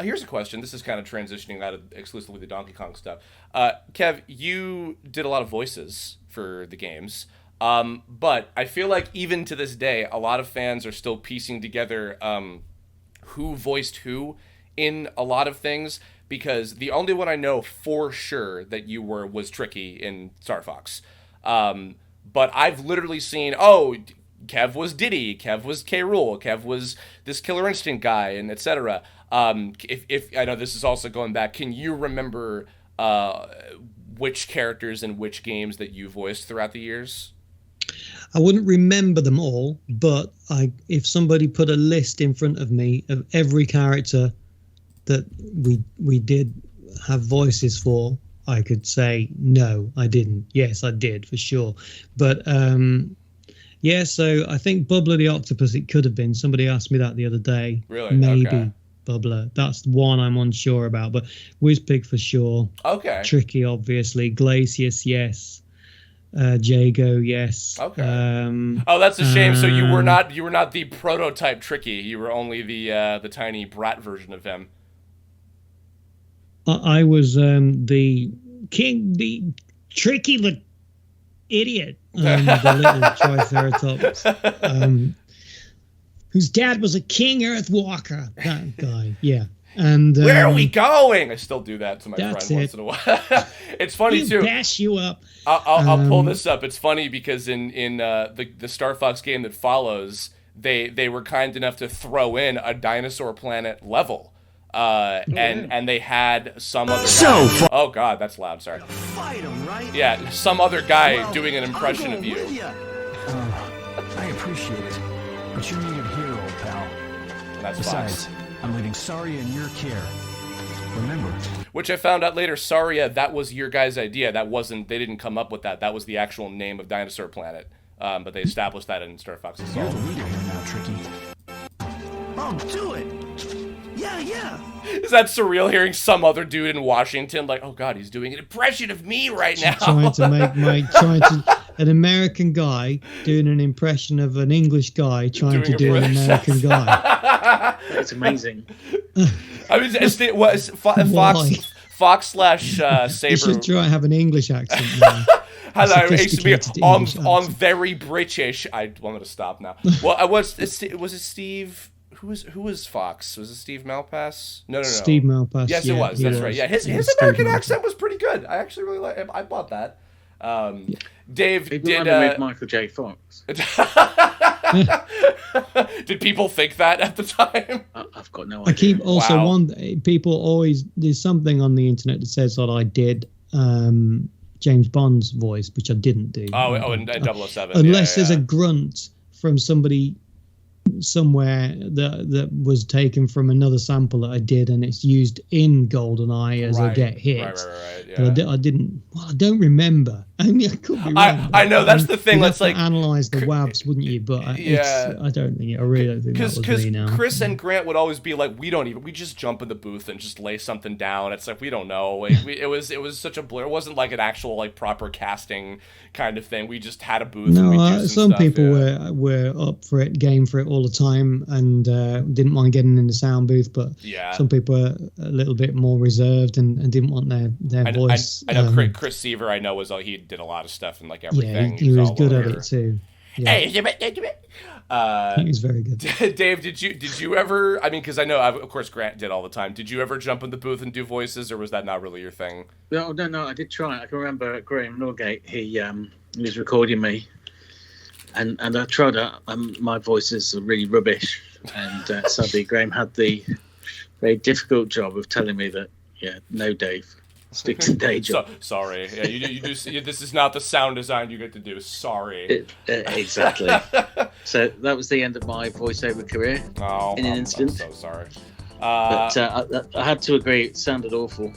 Here's a question. This is kind of transitioning out of exclusively the Donkey Kong stuff. Kev, you did a lot of voices for the games, but I feel like even to this day, a lot of fans are still piecing together who voiced who in a lot of things, because the only one I know for sure that you were was Tricky in Star Fox. But I've literally seen, Kev was Diddy, Kev was K. Rool, Kev was this Killer Instinct guy, and etc. If I know this is also going back, can you remember which characters and which games that you voiced throughout the years? I wouldn't remember them all, but if somebody put a list in front of me of every character that we did have voices for, I could say, no, I didn't. Yes, I did, for sure. But, yeah, so I think Bubbler the Octopus, it could have been. Somebody asked me that the other day. Really? Maybe okay. Bubbler. That's one I'm unsure about. But Whizpig for sure. Okay. Tricky, obviously. Glacius, yes. Jago, yes. Okay. That's a shame. So you were not the prototype Tricky. You were only the tiny brat version of him. I was the king, the tricky idiot, the little Triceratops, whose dad was a king Earth Walker. That guy, yeah. And where are we going? I still do that to my friend once in a while. It's funny too. Bash you up. I'll pull this up. It's funny because in the Star Fox game that follows, they were kind enough to throw in a Dinosaur Planet level. And they had some other guy. Oh God, that's loud. Sorry. Fight him, right? Yeah, some other guy doing an impression of you. I appreciate it, but you're needed here, old pal. That's Besides, Fox. I'm leaving Saria in your care. Remember. Which I found out later, Saria, that was your guys' idea. That wasn't. They didn't come up with that. That was the actual name of Dinosaur Planet. But they established that in Star Fox You're Assault. the leader here now, Tricky. I'll do it. Yeah. Is that surreal hearing some other dude in Washington like, oh God, he's doing an impression of me right now? trying to an American guy doing an impression of an English guy trying to do an American guy. It's amazing. I mean, it's Fox slash Saber. You should try and have an English accent now. Hello, I'm very British. I wanted to stop now. Well, was it Steve? Who was Fox? Was it Steve Malpass? No. Steve Malpass. Yes, it was. That's right. Yeah, his American accent was pretty good. I actually really like. I bought that. Dave did. With Michael J. Fox. Did people think that at the time? I've got no idea. I keep also people always, there's something on the internet that says that I did James Bond's voice, which I didn't do. And 007. Unless there's a grunt from somebody somewhere that was taken from another sample that I did, and it's used in GoldenEye as a get hit. Right. Yeah. But I didn't. Well, I don't remember. I mean, I could be wrong. I know that's the thing. Let's like analyze the WAVs, wouldn't you? But I really don't think that was me now. Chris and Grant would always be like, we just jump in the booth and just lay something down. It's like we don't know. Like, it was such a blur. It wasn't like an actual like proper casting kind of thing. We just had a booth. No, and some stuff, people were up for it, game for it all the time, and didn't mind getting in the sound booth. But some people were a little bit more reserved and didn't want their voice. I know Chris Seaver. I know he did a lot of stuff and like everything. Yeah, he was good at it too. Yeah. He was very good. Dave, did you ever? I mean, because I know, of course, Grant did all the time. Did you ever jump in the booth and do voices, or was that not really your thing? No. I did try. I can remember Graham Norgate. He was recording me, and I tried it. My voices are really rubbish, and sadly, Graham had the very difficult job of telling me that, no, Dave. Stick to day job. Sorry. Yeah, you do. This is not the sound design you get to do. Sorry. Exactly. So that was the end of my voiceover career. In an instant. I'm so sorry. But I had to agree. It sounded awful.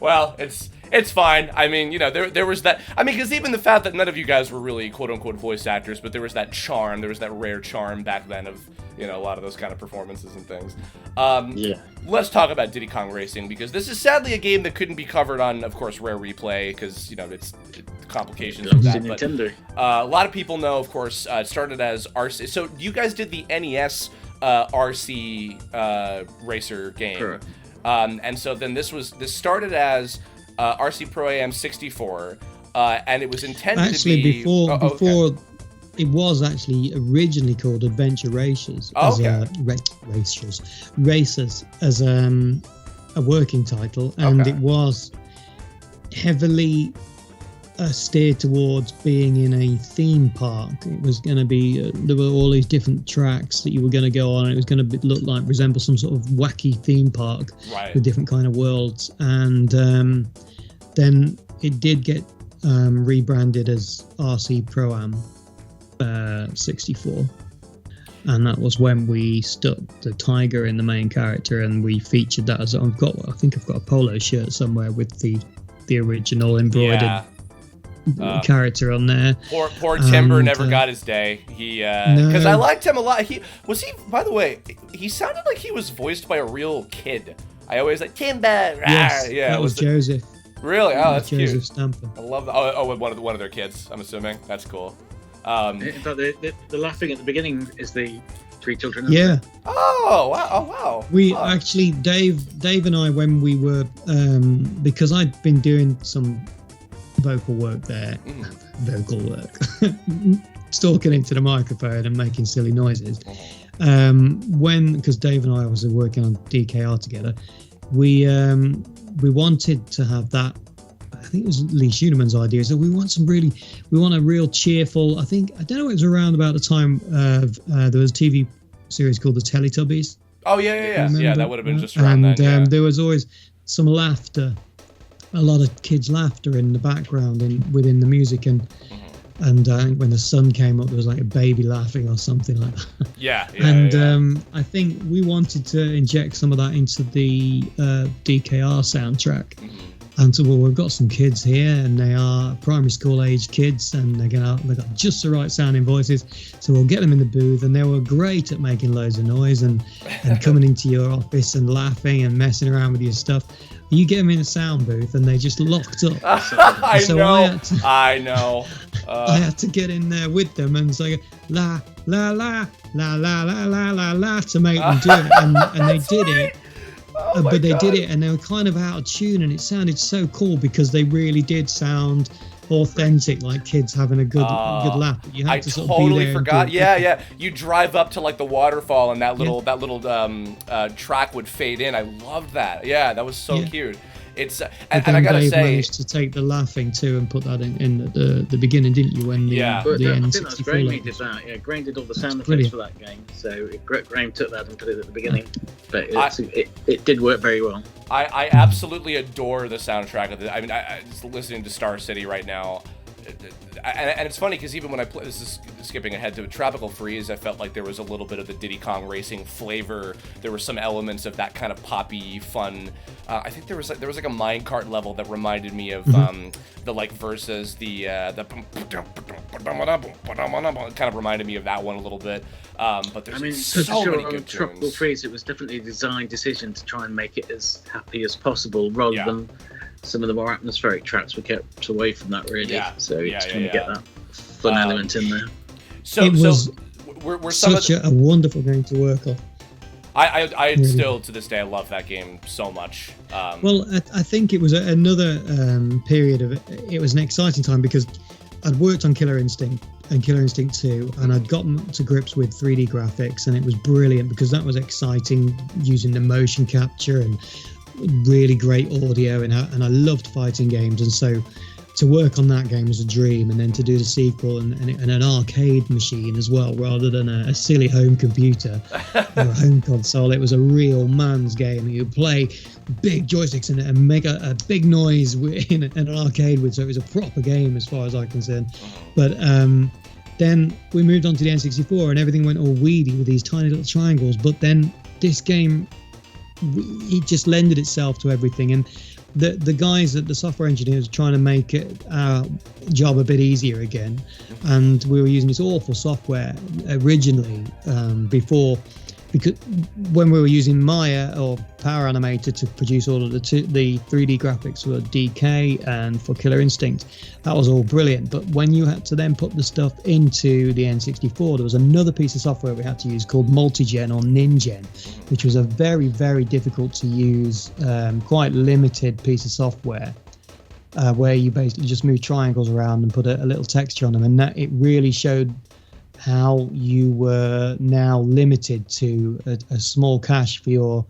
Well, it's fine. I mean, there was that. I mean, because even the fact that none of you guys were really quote unquote voice actors, but there was that charm. There was that rare charm back then of a lot of those kind of performances and things. Let's talk about Diddy Kong Racing, because this is sadly a game that couldn't be covered on, of course, Rare Replay, because it's complications of that. But a lot of people know, of course, it started as RC. So you guys did the NES RC racer game. Correct. And so then this started as RC Pro AM 64, and it was intended to be before. It was actually originally called Adventure Racers as Racers as a working title, and it was heavily steered towards being in a theme park. It was going to be there were all these different tracks that you were going to go on, and it was going to resemble some sort of wacky theme park with different kind of worlds. And then it did get rebranded as RC Pro-Am 64, and that was when we stuck the tiger in the main character, and we featured that as I think I've got a polo shirt somewhere with the original embroidered character on there. Poor Timber never got his day. He because I liked him a lot. By the way, he sounded like he was voiced by a real kid. I always like Timber. Yes, that was Joseph. Really? Oh, that's Joseph cute. Stamper. I love that. Oh, one of their kids, I'm assuming. That's cool. In fact, the laughing at the beginning is the three children. Yeah. Oh wow. We actually, Dave and I, when we were, because I'd been doing some vocal work there, talking into the microphone and making silly noises. Because Dave and I was working on DKR together, we wanted to have that. I think it was Lee Schuneman's idea. So we want a real cheerful. I don't know. It was around about the time of there was a TV series called The Teletubbies. Oh yeah. Yeah, that would have been just around then. And there was always some laughter, a lot of kids' laughter in the background and within the music, and I think when the sun came up, there was like a baby laughing or something like that. Yeah. I think we wanted to inject some of that into the DKR soundtrack. And so, well, we've got some kids here, and they are primary school age kids, and they've got just the right sounding voices. So we'll get them in the booth, and they were great at making loads of noise and coming into your office and laughing and messing around with your stuff. You get them in a sound booth, and they just locked up. I know. I had to get in there with them and say la la la la la la la la la to make them do it, and they did it. But they did it, and they were kind of out of tune, and it sounded so cool because they really did sound authentic, like kids having a good laugh. You had to sort of be there forgot. Yeah. You drive up to like the waterfall, and that little track would fade in. I loved that. Yeah, that was so cute. It's and I gotta say, managed to take the laughing too and put that in the beginning, didn't you? When the I think N64 that was Graham who did that. Yeah, Graham did all the sound effects for that game. So Graham took that and put it at the beginning, but it did work very well. I absolutely adore the soundtrack of it. I mean, I just listening to Star City right now. And it's funny because even when I play, this is skipping ahead to Tropical Freeze, I felt like there was a little bit of the Diddy Kong Racing flavor. There were some elements of that kind of poppy fun. I think there was like a minecart level that reminded me of the like versus the kind of reminded me of that one a little bit. But there's so many good Tropical tunes. Freeze, it was definitely a design decision to try and make it as happy as possible, rather than some of the more atmospheric tracks were kept away from that, really. So it's trying to get that fun element in there. So we're such a wonderful game to work on. I really. Still to this day I love that game so much. Well, I think it was another period of it was an exciting time because I'd worked on Killer Instinct and Killer Instinct 2, and I'd gotten to grips with 3D graphics, and it was brilliant because that was exciting using the motion capture and really great audio, and I loved fighting games, and so to work on that game was a dream, and then to do the sequel and an arcade machine as well rather than a silly home computer or a home console. It was a real man's game. You play big joysticks and make a big noise in an arcade with, so it was a proper game as far as I'm concerned. But then we moved on to the N64 and everything went all weedy with these tiny little triangles, but then this game, it just lended itself to everything, and the guys at the software engineers were trying to make our job a bit easier again, and we were using this awful software originally before, because when we were using Maya or Power Animator to produce all of the 3D graphics for DK and for Killer Instinct, that was all brilliant. But when you had to then put the stuff into the N64, there was another piece of software we had to use called Multigen or Ningen, which was a very, very difficult to use, quite limited piece of software, where you basically just move triangles around and put a little texture on them, and that it really showed how you were now limited to a small cache for your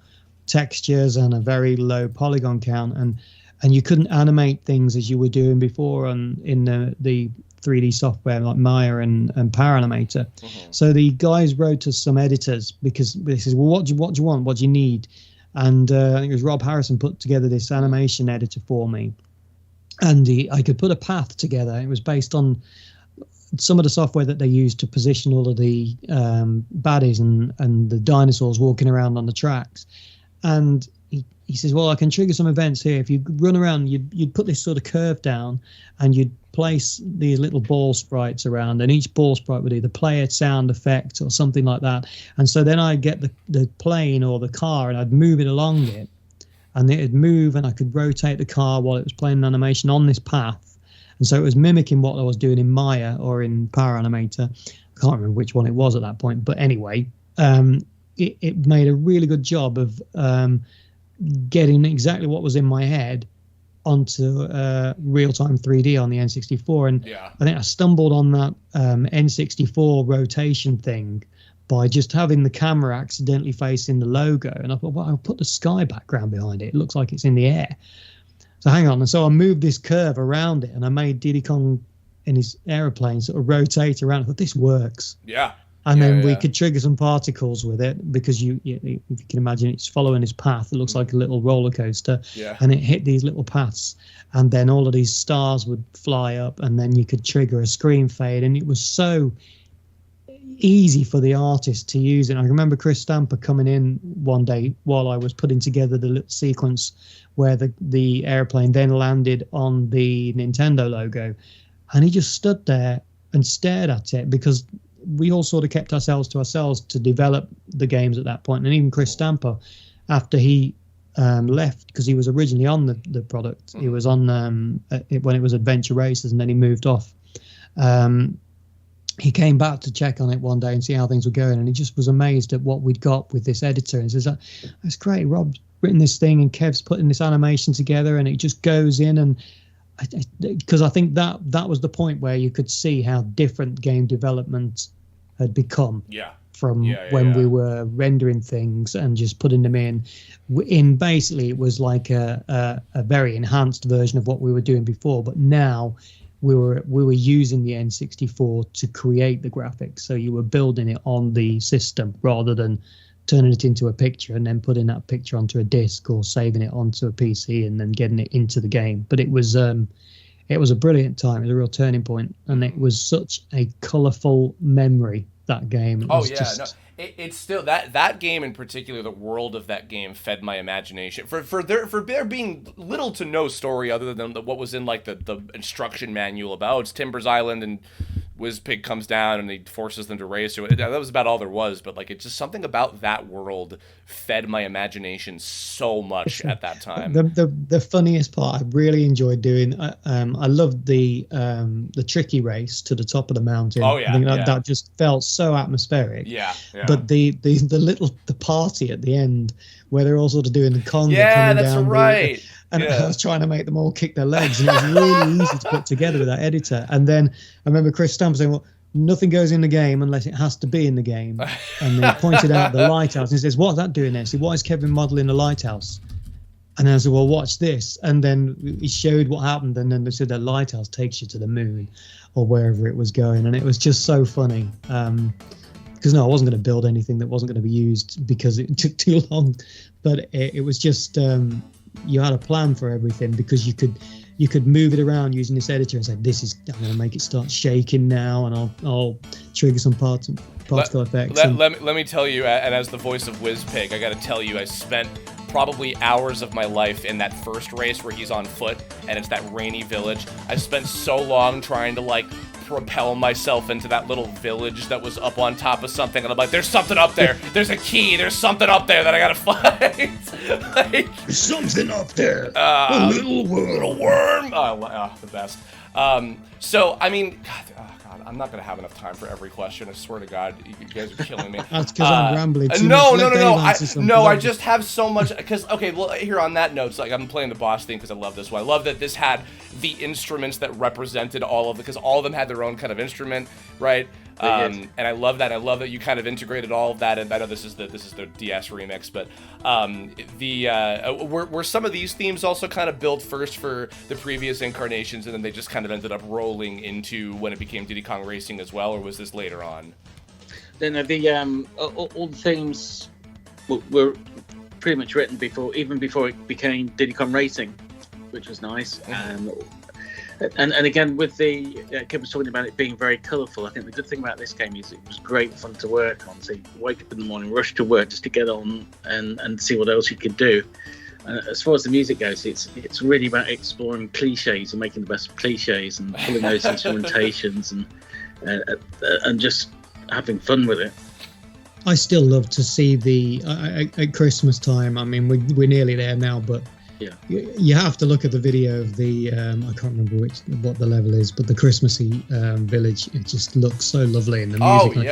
textures and a very low polygon count, and you couldn't animate things as you were doing before in the 3D software like Maya and Power Animator. So the guys wrote us some editors because they said, well, what do you want? What do you need? And I think it was Rob Harrison put together this animation editor for me, and I could put a path together. It was based on some of the software that they used to position all of the baddies and the dinosaurs walking around on the tracks. And he says, well, I can trigger some events here. If you run around, you'd put this sort of curve down and you'd place these little ball sprites around, and each ball sprite would either play a sound effect or something like that. And so then I'd get the plane or the car and I'd move it along it, and it'd move, and I could rotate the car while it was playing an animation on this path. And so it was mimicking what I was doing in Maya or in Power Animator. I can't remember which one it was at that point. But anyway, it made a really good job of getting exactly what was in my head onto real-time 3D on the N64. And I think I stumbled on that N64 rotation thing by just having the camera accidentally facing the logo. And I thought, well, I'll put the sky background behind it. It looks like it's in the air. So hang on, and so I moved this curve around it, and I made Diddy Kong in his aeroplane sort of rotate around. I thought, this works. And then we could trigger some particles with it, because if you can imagine, it's following his path. It looks like a little roller coaster, and it hit these little paths, and then all of these stars would fly up, and then you could trigger a screen fade, and it was so. easy for the artist to use it. I remember Chris Stamper coming in one day while I was putting together the little sequence where the airplane then landed on the Nintendo logo, and he just stood there and stared at it, because we all sort of kept ourselves to ourselves to develop the games at that point. And even Chris Stamper, after he left, because he was originally on the product, he was on when it was Adventure Races, and then he moved off. He came back to check on it one day and see how things were going, and he just was amazed at what we'd got with this editor, and says, "That's great, Rob's written this thing and Kev's putting this animation together, and it just goes in." And because I think that was the point where you could see how different game development had become from when we were rendering things and just putting them in basically it was like a very enhanced version of what we were doing before, but now we were using the N64 to create the graphics, so you were building it on the system rather than turning it into a picture and then putting that picture onto a disc or saving it onto a PC and then getting it into the game. But it was a brilliant time. It was a real turning point, and it was such a colourful memory, that game. It's still that game in particular. The world of that game fed my imagination. For there being little to no story other than what was in like the instruction manual about it's Timbers Island, and Wizpig comes down and he forces them to race. That was about all there was. But like, it's just something about that world fed my imagination so much at that time. The funniest part I really enjoyed doing. I loved the tricky race to the top of the mountain. Oh yeah, I think that just felt so atmospheric. Yeah. But the party at the end where they're all sort of doing the conga. Yeah, coming that's down right. And I was trying to make them all kick their legs, and it was really easy to put together with that editor. And then I remember Chris Stamper saying, "Well, nothing goes in the game unless it has to be in the game." And they pointed out the lighthouse, and he says, "What's that doing there?" I said, "Why is Kevin modelling a lighthouse?" And then I said, "Well, watch this." And then he showed what happened, and then they said the lighthouse takes you to the moon or wherever it was going, and it was just so funny. Because I wasn't going to build anything that wasn't going to be used because it took too long. But it was just you had a plan for everything, because you could move it around using this editor and say, I'm going to make it start shaking now, and I'll trigger some particle effects. Let me tell you, and as the voice of Wizpig, I got to tell you, I spent probably hours of my life in that first race where he's on foot and it's that rainy village. I spent so long trying to like propel myself into that little village that was up on top of something, and I'm like, there's something up there, there's a key, there's something up there that I gotta find. Like, there's something up there, a little worm. The best. So I mean, God, I'm not gonna have enough time for every question. I swear to God, you guys are killing me. That's because I'm rambling too No. much. I just have so much. Because okay, well, here on that note, so, like, I'm playing the boss theme because I love this one. I love that this had the instruments that represented all of it, because all of them had their own kind of instrument, right? And I love that. I love that you kind of integrated all of that. And I know this is the DS remix, but were some of these themes also kind of built first for the previous incarnations, and then they just kind of ended up rolling into when it became Diddy Kong Racing as well, or was this later on? Then all the themes were pretty much written even before it became Diddy Kong Racing, which was nice. And again, with Kev was talking about it being very colourful. I think the good thing about this game is it was great fun to work on. So you wake up in the morning, rush to work just to get on and see what else you could do. As far as the music goes, it's really about exploring cliches and making the best of cliches and pulling those instrumentations and just having fun with it. I still love to see at Christmas time. I mean, we're nearly there now, but yeah, you have to look at the video of the I can't remember what the level is, but the Christmassy village. It just looks so lovely in the music.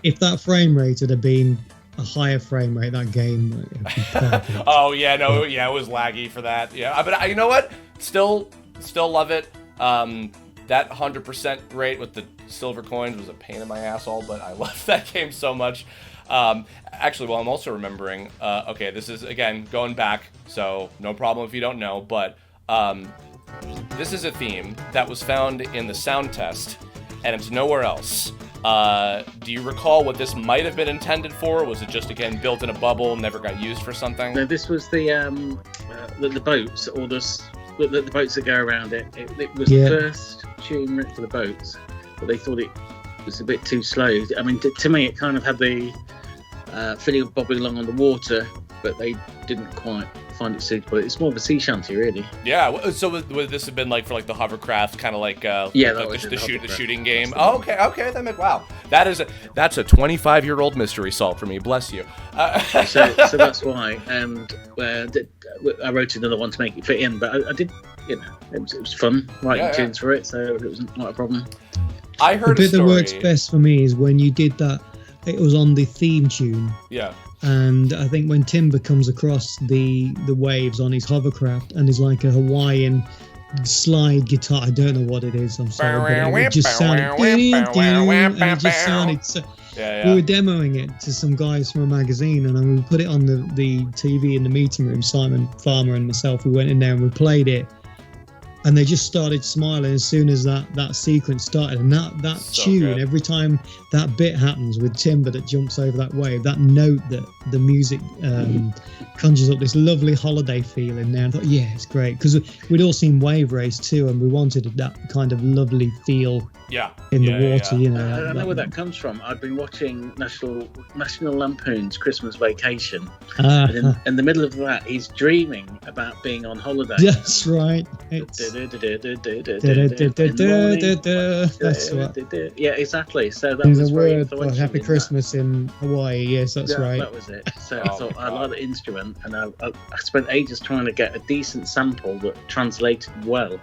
If that frame rate had been a higher frame rate, that game would be perfect. It was laggy for that. Yeah, but you know what? Still love it. That 100% rate with the silver coins was a pain in my asshole, but I love that game so much. Actually, I'm also remembering, okay, this is, again, going back, so no problem if you don't know, but this is a theme that was found in the sound test, and it's nowhere else. Do you recall what this might have been intended for? Was it just, again, built in a bubble, never got used for something? No, this was the boats, or the boats that go around it. It was the first tune written for the boats, but they thought it was a bit too slow. I mean, to me, it kind of had the feeling of bobbing along on the water, but they didn't quite find it suitable. It's more of a sea shanty, really. Yeah. So would this have been like for like the hovercraft, kind of like yeah, like the shooting game? Oh, okay. That makes wow. That's a 25-year-old mystery solved for me. Bless you. So that's why. And I wrote another one to make it fit in, but I did. You know, it was fun writing tunes for it, so it wasn't a problem. I heard the bit that works best for me is when you did that. It was on the theme tune. Yeah. And I think when Timber comes across the waves on his hovercraft and is like a Hawaiian slide guitar, I don't know what it is. I'm sorry, but it just sounded. It just sounded so. We were demoing it to some guys from a magazine, and we put it on the TV in the meeting room. Simon Farmer and myself, we went in there and we played it. And they just started smiling as soon as that sequence started. And that so tune, good. Every time that bit happens with Timber that jumps over that wave, that note that the music conjures up this lovely holiday feeling there. I thought, yeah, it's great. Because we'd all seen Wave Race too, and we wanted that kind of lovely feel in the water, you know. I don't know where that comes from. I've been watching National Lampoon's Christmas Vacation. And in the middle of that, he's dreaming about being on holiday. That's right. That's what. Yeah, exactly. So that was a word for Happy Christmas in Hawaii. Yes, that's right. That was it. So I thought I like the instrument, and I spent ages trying to get a decent sample that translated well.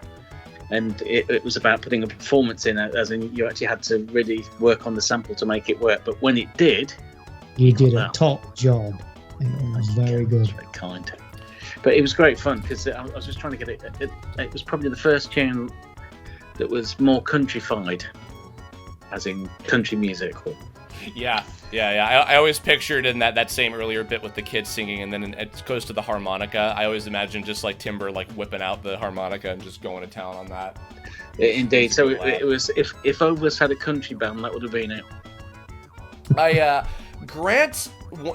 And it was about putting a performance in it, as in you actually had to really work on the sample to make it work. But when it did, you did a top job. It was very good. Very kind. But it was great fun because I was just trying to get it. It was probably the first tune that was more countrified, as in country music. Yeah. I always pictured in that same earlier bit with the kids singing, and then it goes to the harmonica. I always imagine just like Timber like whipping out the harmonica and just going to town on that. Indeed. So it was if Overs had a country band, that would have been it. Grant,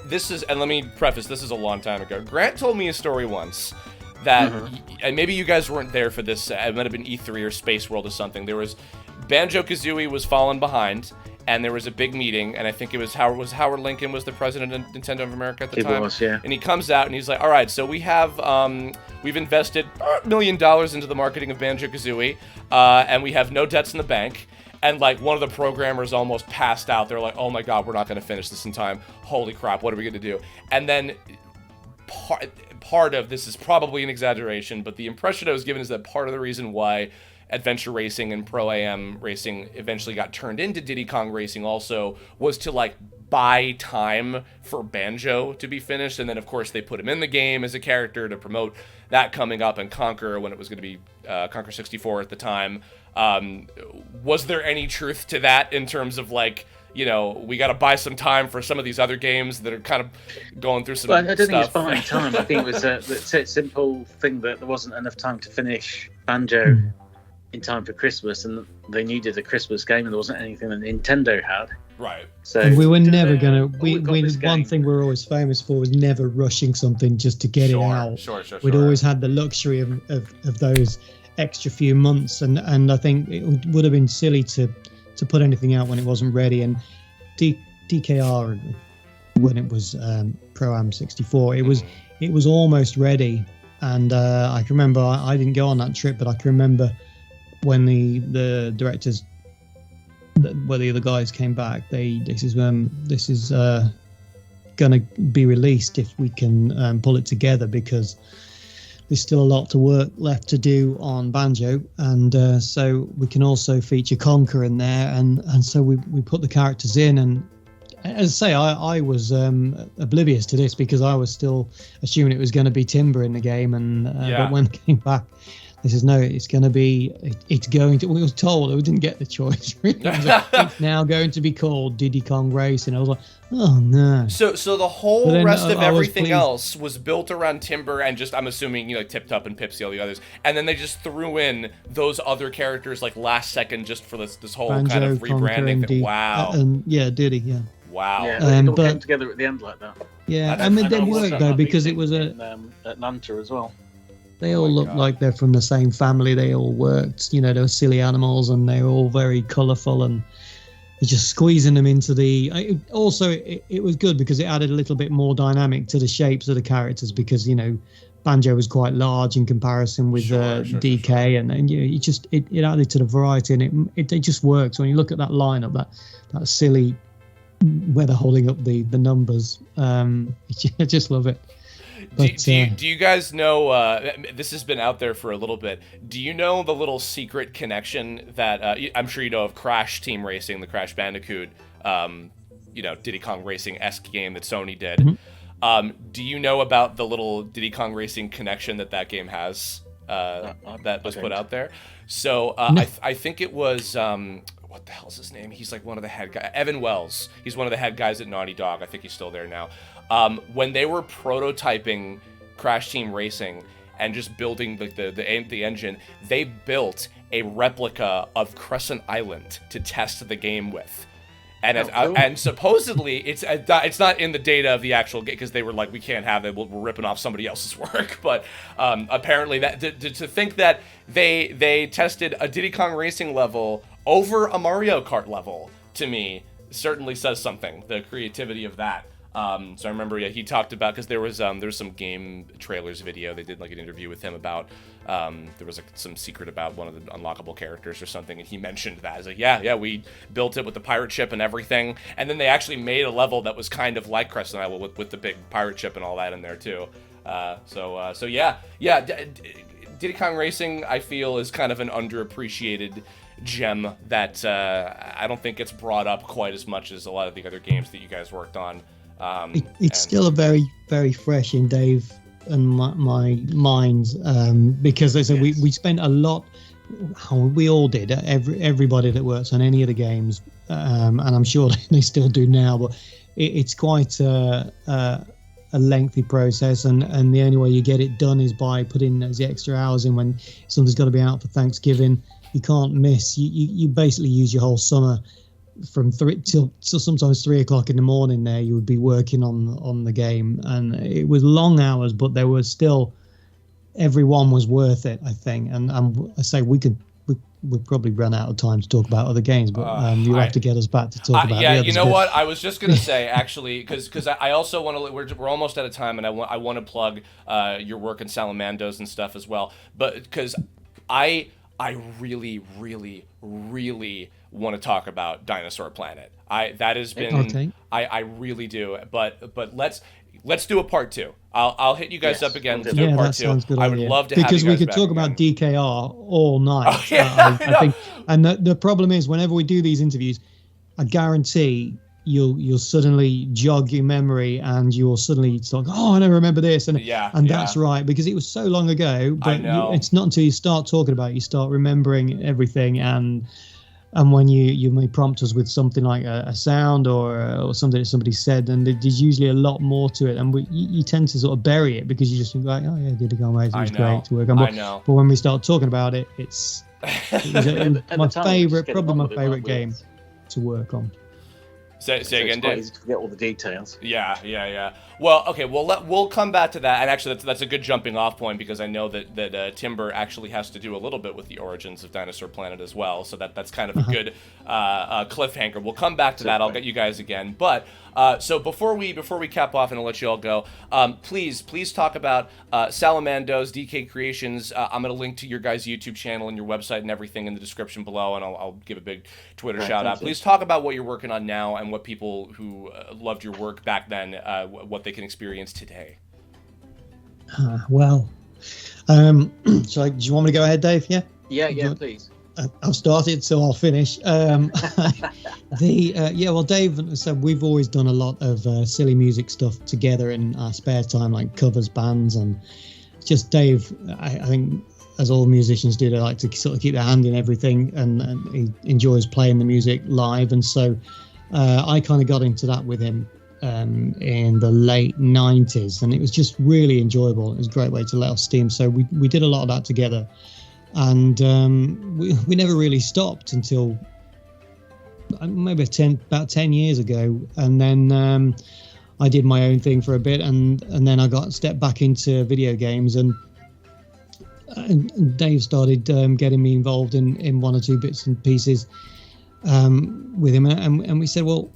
this is, and let me preface, this is a long time ago. Grant told me a story once that, and maybe you guys weren't there for this, it might have been E3 or Space World or something. There was, Banjo-Kazooie was falling behind, and there was a big meeting, and I think it was Howard Lincoln was the president of Nintendo of America at the time. He was, yeah. And he comes out and he's like, all right, so we have, we've invested $1 million into the marketing of Banjo-Kazooie, and we have no debts in the bank. And, like, one of the programmers almost passed out. They're like, oh, my God, we're not going to finish this in time. Holy crap, what are we going to do? And then part of this is probably an exaggeration, but the impression I was given is that part of the reason why Adventure Racing and Pro-Am Racing eventually got turned into Diddy Kong Racing also was to, like, buy time for Banjo to be finished. And then, of course, they put him in the game as a character to promote that coming up, and Conquer, when it was going to be Conquer 64 at the time. Was there any truth to that in terms of, like, you know, we got to buy some time for some of these other games that are kind of going through some stuff? Well, I don't think it's buying time. I think it was a simple thing that there wasn't enough time to finish Banjo in time for Christmas, and they needed a Christmas game, and there wasn't anything that Nintendo had. Right. So and we were never gonna. One thing we're always famous for was never rushing something just to get it out. Sure. We'd always had the luxury of those extra few months, and I think it would have been silly to put anything out when it wasn't ready. And DKR, when it was Pro-Am 64, it was almost ready. And I can remember I didn't go on that trip, but I can remember when the directors, where the other guys came back, they says this is gonna be released if we can pull it together, because there's still a lot to work left to do on Banjo, and so we can also feature Conquer in there, and so we put the characters in. And as I say, I was oblivious to this because I was still assuming it was going to be Timber in the game, and but when it came back, they says no, it's going to be, we were told, we didn't get the choice. It's now going to be called Diddy Kong Racing. I was like, oh no. So the whole rest of everything else was built around Timber and just, I'm assuming, you know, Tip Top and Pipsy, all the others, and then they just threw in those other characters like last second just for this whole Banjo, kind of rebranding thing. Wow. Diddy, yeah. Wow. Yeah, it all came together at the end like that. Yeah, I mean, they worked though, because it was at Nanta as well. They all look like they're from the same family. They all worked, you know, they were silly animals, and they were all very colourful. And just squeezing them into the. It was good because it added a little bit more dynamic to the shapes of the characters, because Banjo was quite large in comparison with DK, and it added to the variety, and it just works when you look at that lineup, that silly where they're holding up the numbers. I just love it. But, do you guys know, this has been out there for a little bit, do you know the little secret connection that, I'm sure you know of Crash Team Racing, the Crash Bandicoot, Diddy Kong Racing-esque game that Sony did. Mm-hmm. Do you know about the little Diddy Kong Racing connection that game has, that was put out there? So, no. I think it was, what the hell's his name? He's like one of the head guys, Evan Wells. He's one of the head guys at Naughty Dog. I think he's still there now. When they were prototyping Crash Team Racing and just building the engine, they built a replica of Crescent Island to test the game with. And and supposedly it's not in the data of the actual game, because they were like, we can't have it, we're ripping off somebody else's work. But apparently that to think that they tested a Diddy Kong Racing level over a Mario Kart level, to me certainly says something. The creativity of that. So I remember, he talked about, because there was some game trailers video. They did like an interview with him about there was some secret about one of the unlockable characters or something, and he mentioned that. He's like, yeah, we built it with the pirate ship and everything, and then they actually made a level that was kind of like Crescent Island with the big pirate ship and all that in there too. So yeah, Diddy Kong Racing, I feel, is kind of an underappreciated gem that I don't think gets brought up quite as much as a lot of the other games that you guys worked on. It's still a very, very fresh in Dave and my minds, because as I said, we spent a lot. We all did. Everybody that works on any of the games, and I'm sure they still do now. But it's quite a lengthy process, and the only way you get it done is by putting those extra hours in when something's got to be out for Thanksgiving. You can't miss. You basically use your whole summer from 3 till sometimes 3 o'clock in the morning. There you would be working on the game, and it was long hours, but there was still, everyone was worth it, I think. And I say we'd probably run out of time to talk about other games, but you'll have to get us back to talk about. Yeah, you know what? I was just gonna say, actually, because I also want to. We're almost out of time, and I want to plug your work in Salamandos and stuff as well. But because I really, really, really want to talk about Dinosaur Planet. That has been. Okay. I really do. But let's do a part 2. I'll hit you guys up again. Let's do a part 2. I would love to have you guys because we could back talk again. about DKR all night. Oh, yeah, I think, and the problem is, whenever we do these interviews, I guarantee you'll suddenly jog your memory, and you'll suddenly start, I don't remember this, and that's right, because it was so long ago. But I know. It's not until you start talking about it, you start remembering everything, and when you may prompt us with something like a sound or something that somebody said, and there's usually a lot more to it, and you tend to sort of bury it because you just think like, oh yeah, Diddy Kong Racing was great to work on. But when we start talking about it, it was my favorite game to work on. Say again, Dave. It's easy to forget all the details. Yeah. Well, okay. We'll come back to that, and actually, that's a good jumping off point, because I know that Timber actually has to do a little bit with the origins of Dinosaur Planet as well. So that's kind of a good cliffhanger. We'll come back to that. I'll get you guys again, but so before we cap off and I'll let you all go, please talk about Salamandos, DK Creations. I'm gonna link to your guys' YouTube channel and your website and everything in the description below, and I'll give a big Twitter shout out. Please talk about what you're working on now and what people who loved your work back then, what they can experience today. So do you want me to go ahead, Dave? Yeah, please. I've started, so I'll finish. Well, Dave said we've always done a lot of silly music stuff together in our spare time, like covers, bands, and just Dave. I think, as all musicians do, they like to sort of keep their hand in everything, and he enjoys playing the music live. And so I kind of got into that with him in the late 90s, and it was just really enjoyable. It was a great way to let off steam. So we did a lot of that together. And we never really stopped until maybe about 10 years ago, and then I did my own thing for a bit, and then I got stepped back into video games, and Dave started getting me involved in one or two bits and pieces, with him, and we said, well,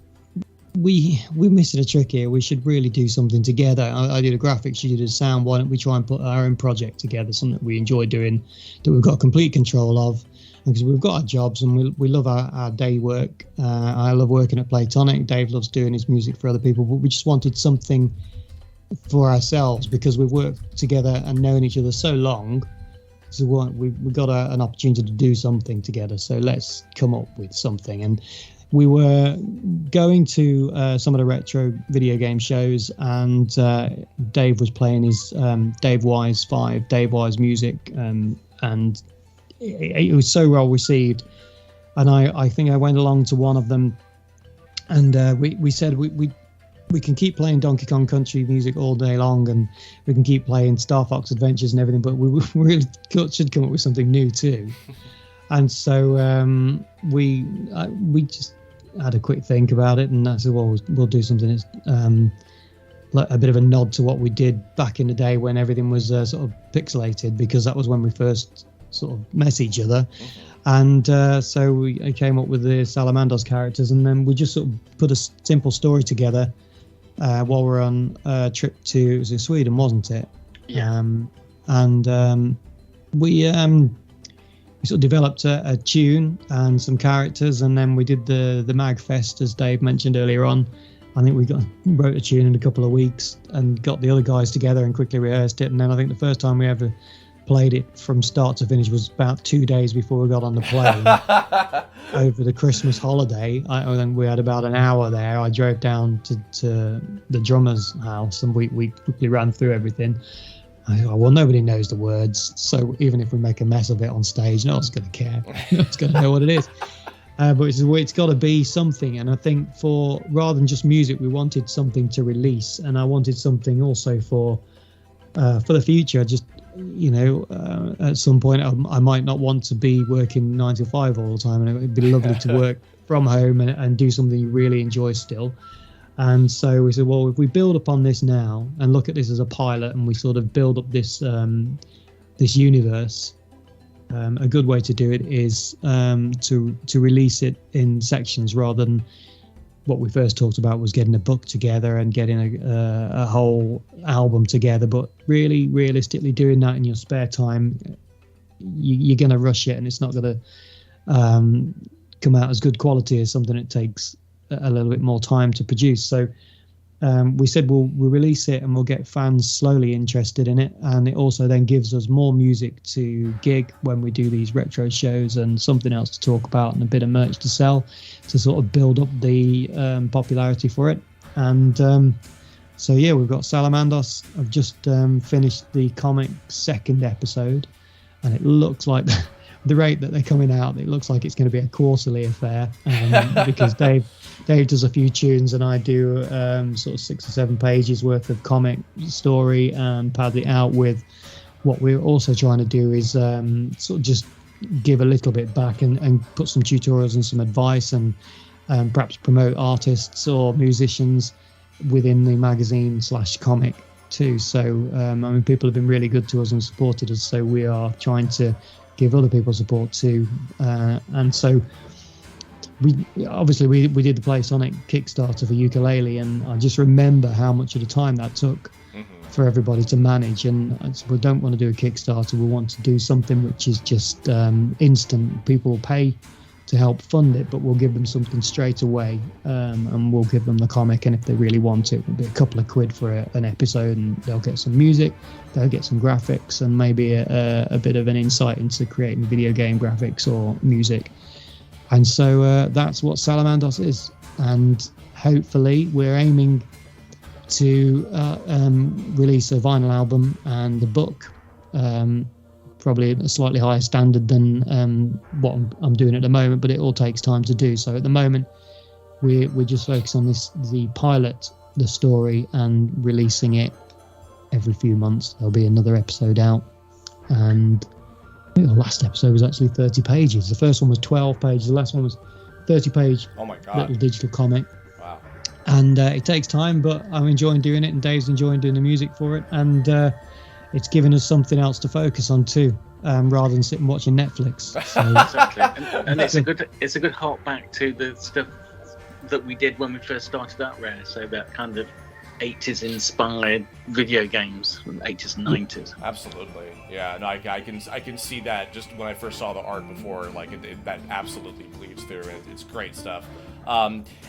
we're missing a trick here. We should really do something together. I did a graphics, you did a sound. Why don't we try and put our own project together, something that we enjoy doing, that we've got complete control of, because we've got our jobs and we love our day work. I love working at Playtonic. Dave loves doing his music for other people, but we just wanted something for ourselves because we've worked together and known each other so long. So we got an opportunity to do something together. So let's come up with something. And we were going to some of the retro video game shows, and Dave was playing his Dave Wise music, and it was so well received. And I think I went along to one of them, and we said we can keep playing Donkey Kong Country music all day long, and we can keep playing Star Fox Adventures and everything, but we really should come up with something new too. And so we just had a quick think about it, and I said, well, we'll do something that's like a bit of a nod to what we did back in the day when everything was sort of pixelated, because that was when we first sort of met each other. And so I came up with the Salamandos characters, and then we just sort of put a simple story together while we're on a trip to, it was in Sweden, wasn't it? Yeah. We sort of developed a tune and some characters, and then we did the Mag Fest, as Dave mentioned earlier on. I think we wrote a tune in a couple of weeks and got the other guys together and quickly rehearsed it. And then I think the first time we ever played it from start to finish was about 2 days before we got on the plane over the Christmas holiday. I think we had about an hour there. I drove down to the drummer's house, and we quickly ran through everything. I thought, well, nobody knows the words, so even if we make a mess of it on stage, no one's going to care. No one's going to know what it is. But it's got to be something. And I think rather than just music, we wanted something to release, and I wanted something also for the future. Just, at some point I might not want to be working 9 to 5 all the time, and it would be lovely to work from home and do something you really enjoy still. And so we said, well, if we build upon this now and look at this as a pilot, and we sort of build up this this universe, a good way to do it is to release it in sections, rather than what we first talked about was getting a book together and getting a whole album together. But really, realistically, doing that in your spare time, you're going to rush it, and it's not going to come out as good quality as something that takes a little bit more time to produce. So we said we'll release it, and we'll get fans slowly interested in it, and it also then gives us more music to gig when we do these retro shows, and something else to talk about, and a bit of merch to sell to sort of build up the popularity for it. And so yeah, we've got Salamandos. I've just finished the comic second episode, and it looks like the rate that they're coming out, it looks like it's going to be a quarterly affair, because Dave does a few tunes, and I do sort of 6 or 7 pages worth of comic story, and pad it out with what we're also trying to do is sort of just give a little bit back and put some tutorials and some advice, and perhaps promote artists or musicians within the magazine / comic too. So people have been really good to us and supported us, so we are trying to give other people support too, and so we did the Playtonic Kickstarter for Yooka-Laylee, and I just remember how much of the time that took for everybody to manage. And we don't want to do a Kickstarter, we want to do something which is just instant. People will pay to help fund it, but we'll give them something straight away, and we'll give them the comic, and if they really want it, it'll be a couple of quid for an episode, and they'll get some music, they'll get some graphics, and maybe a bit of an insight into creating video game graphics or music. And so that's what Salamandos is, and hopefully we're aiming to release a vinyl album and a book, probably a slightly higher standard than what I'm doing at the moment, but it all takes time to do. So at the moment, we're just focused on the pilot, the story, and releasing it every few months. There'll be another episode out, and I think the last episode was actually 30 pages. The first one was 12 pages. The last one was 30-page little digital comic. Wow. And it takes time, but I'm enjoying doing it, and Dave's enjoying doing the music for it, and it's given us something else to focus on too. rather than sitting watching Netflix. So, Exactly, and it's a good hark back to the stuff that we did when we first started out Rare. So that kind of 80s inspired video games from the 80s and 90s. Absolutely, yeah. No, I can see that just when I first saw the art before. Like that absolutely bleeds through. It's great stuff.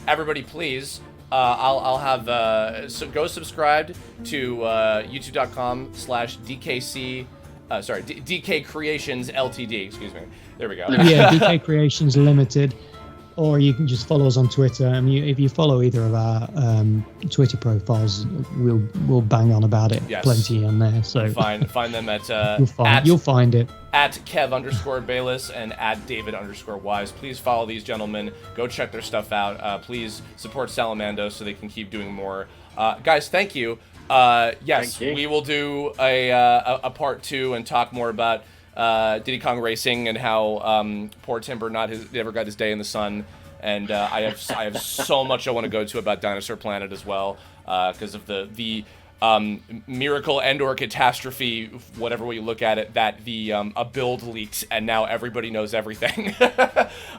Everybody, please. I'll have so go subscribe to youtube.com/DKC. DK Creations Ltd. Excuse me. There we go. Yeah, DK Creations Ltd. Or you can just follow us on Twitter. I mean, if you follow either of our Twitter profiles, we'll bang on about it. Yes. Plenty on there. So find them at you'll find it at Kev_Bayliss and at David_Wise. Please follow these gentlemen. Go check their stuff out. Please support Salamandos so they can keep doing more. Guys, thank you. Yes, Thank you. we will do a part 2 and talk more about Diddy Kong Racing and how poor Timber never got his day in the sun. And I have so much I want to go to about Dinosaur Planet as well, because of the miracle and/or catastrophe, whatever way you look at it, that a build leaked and now everybody knows everything.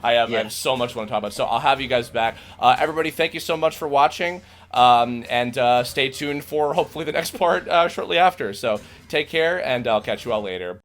I have so much I want to talk about. So I'll have you guys back. Everybody, thank you so much for watching, and stay tuned for hopefully the next part shortly after. So take care, and I'll catch you all later.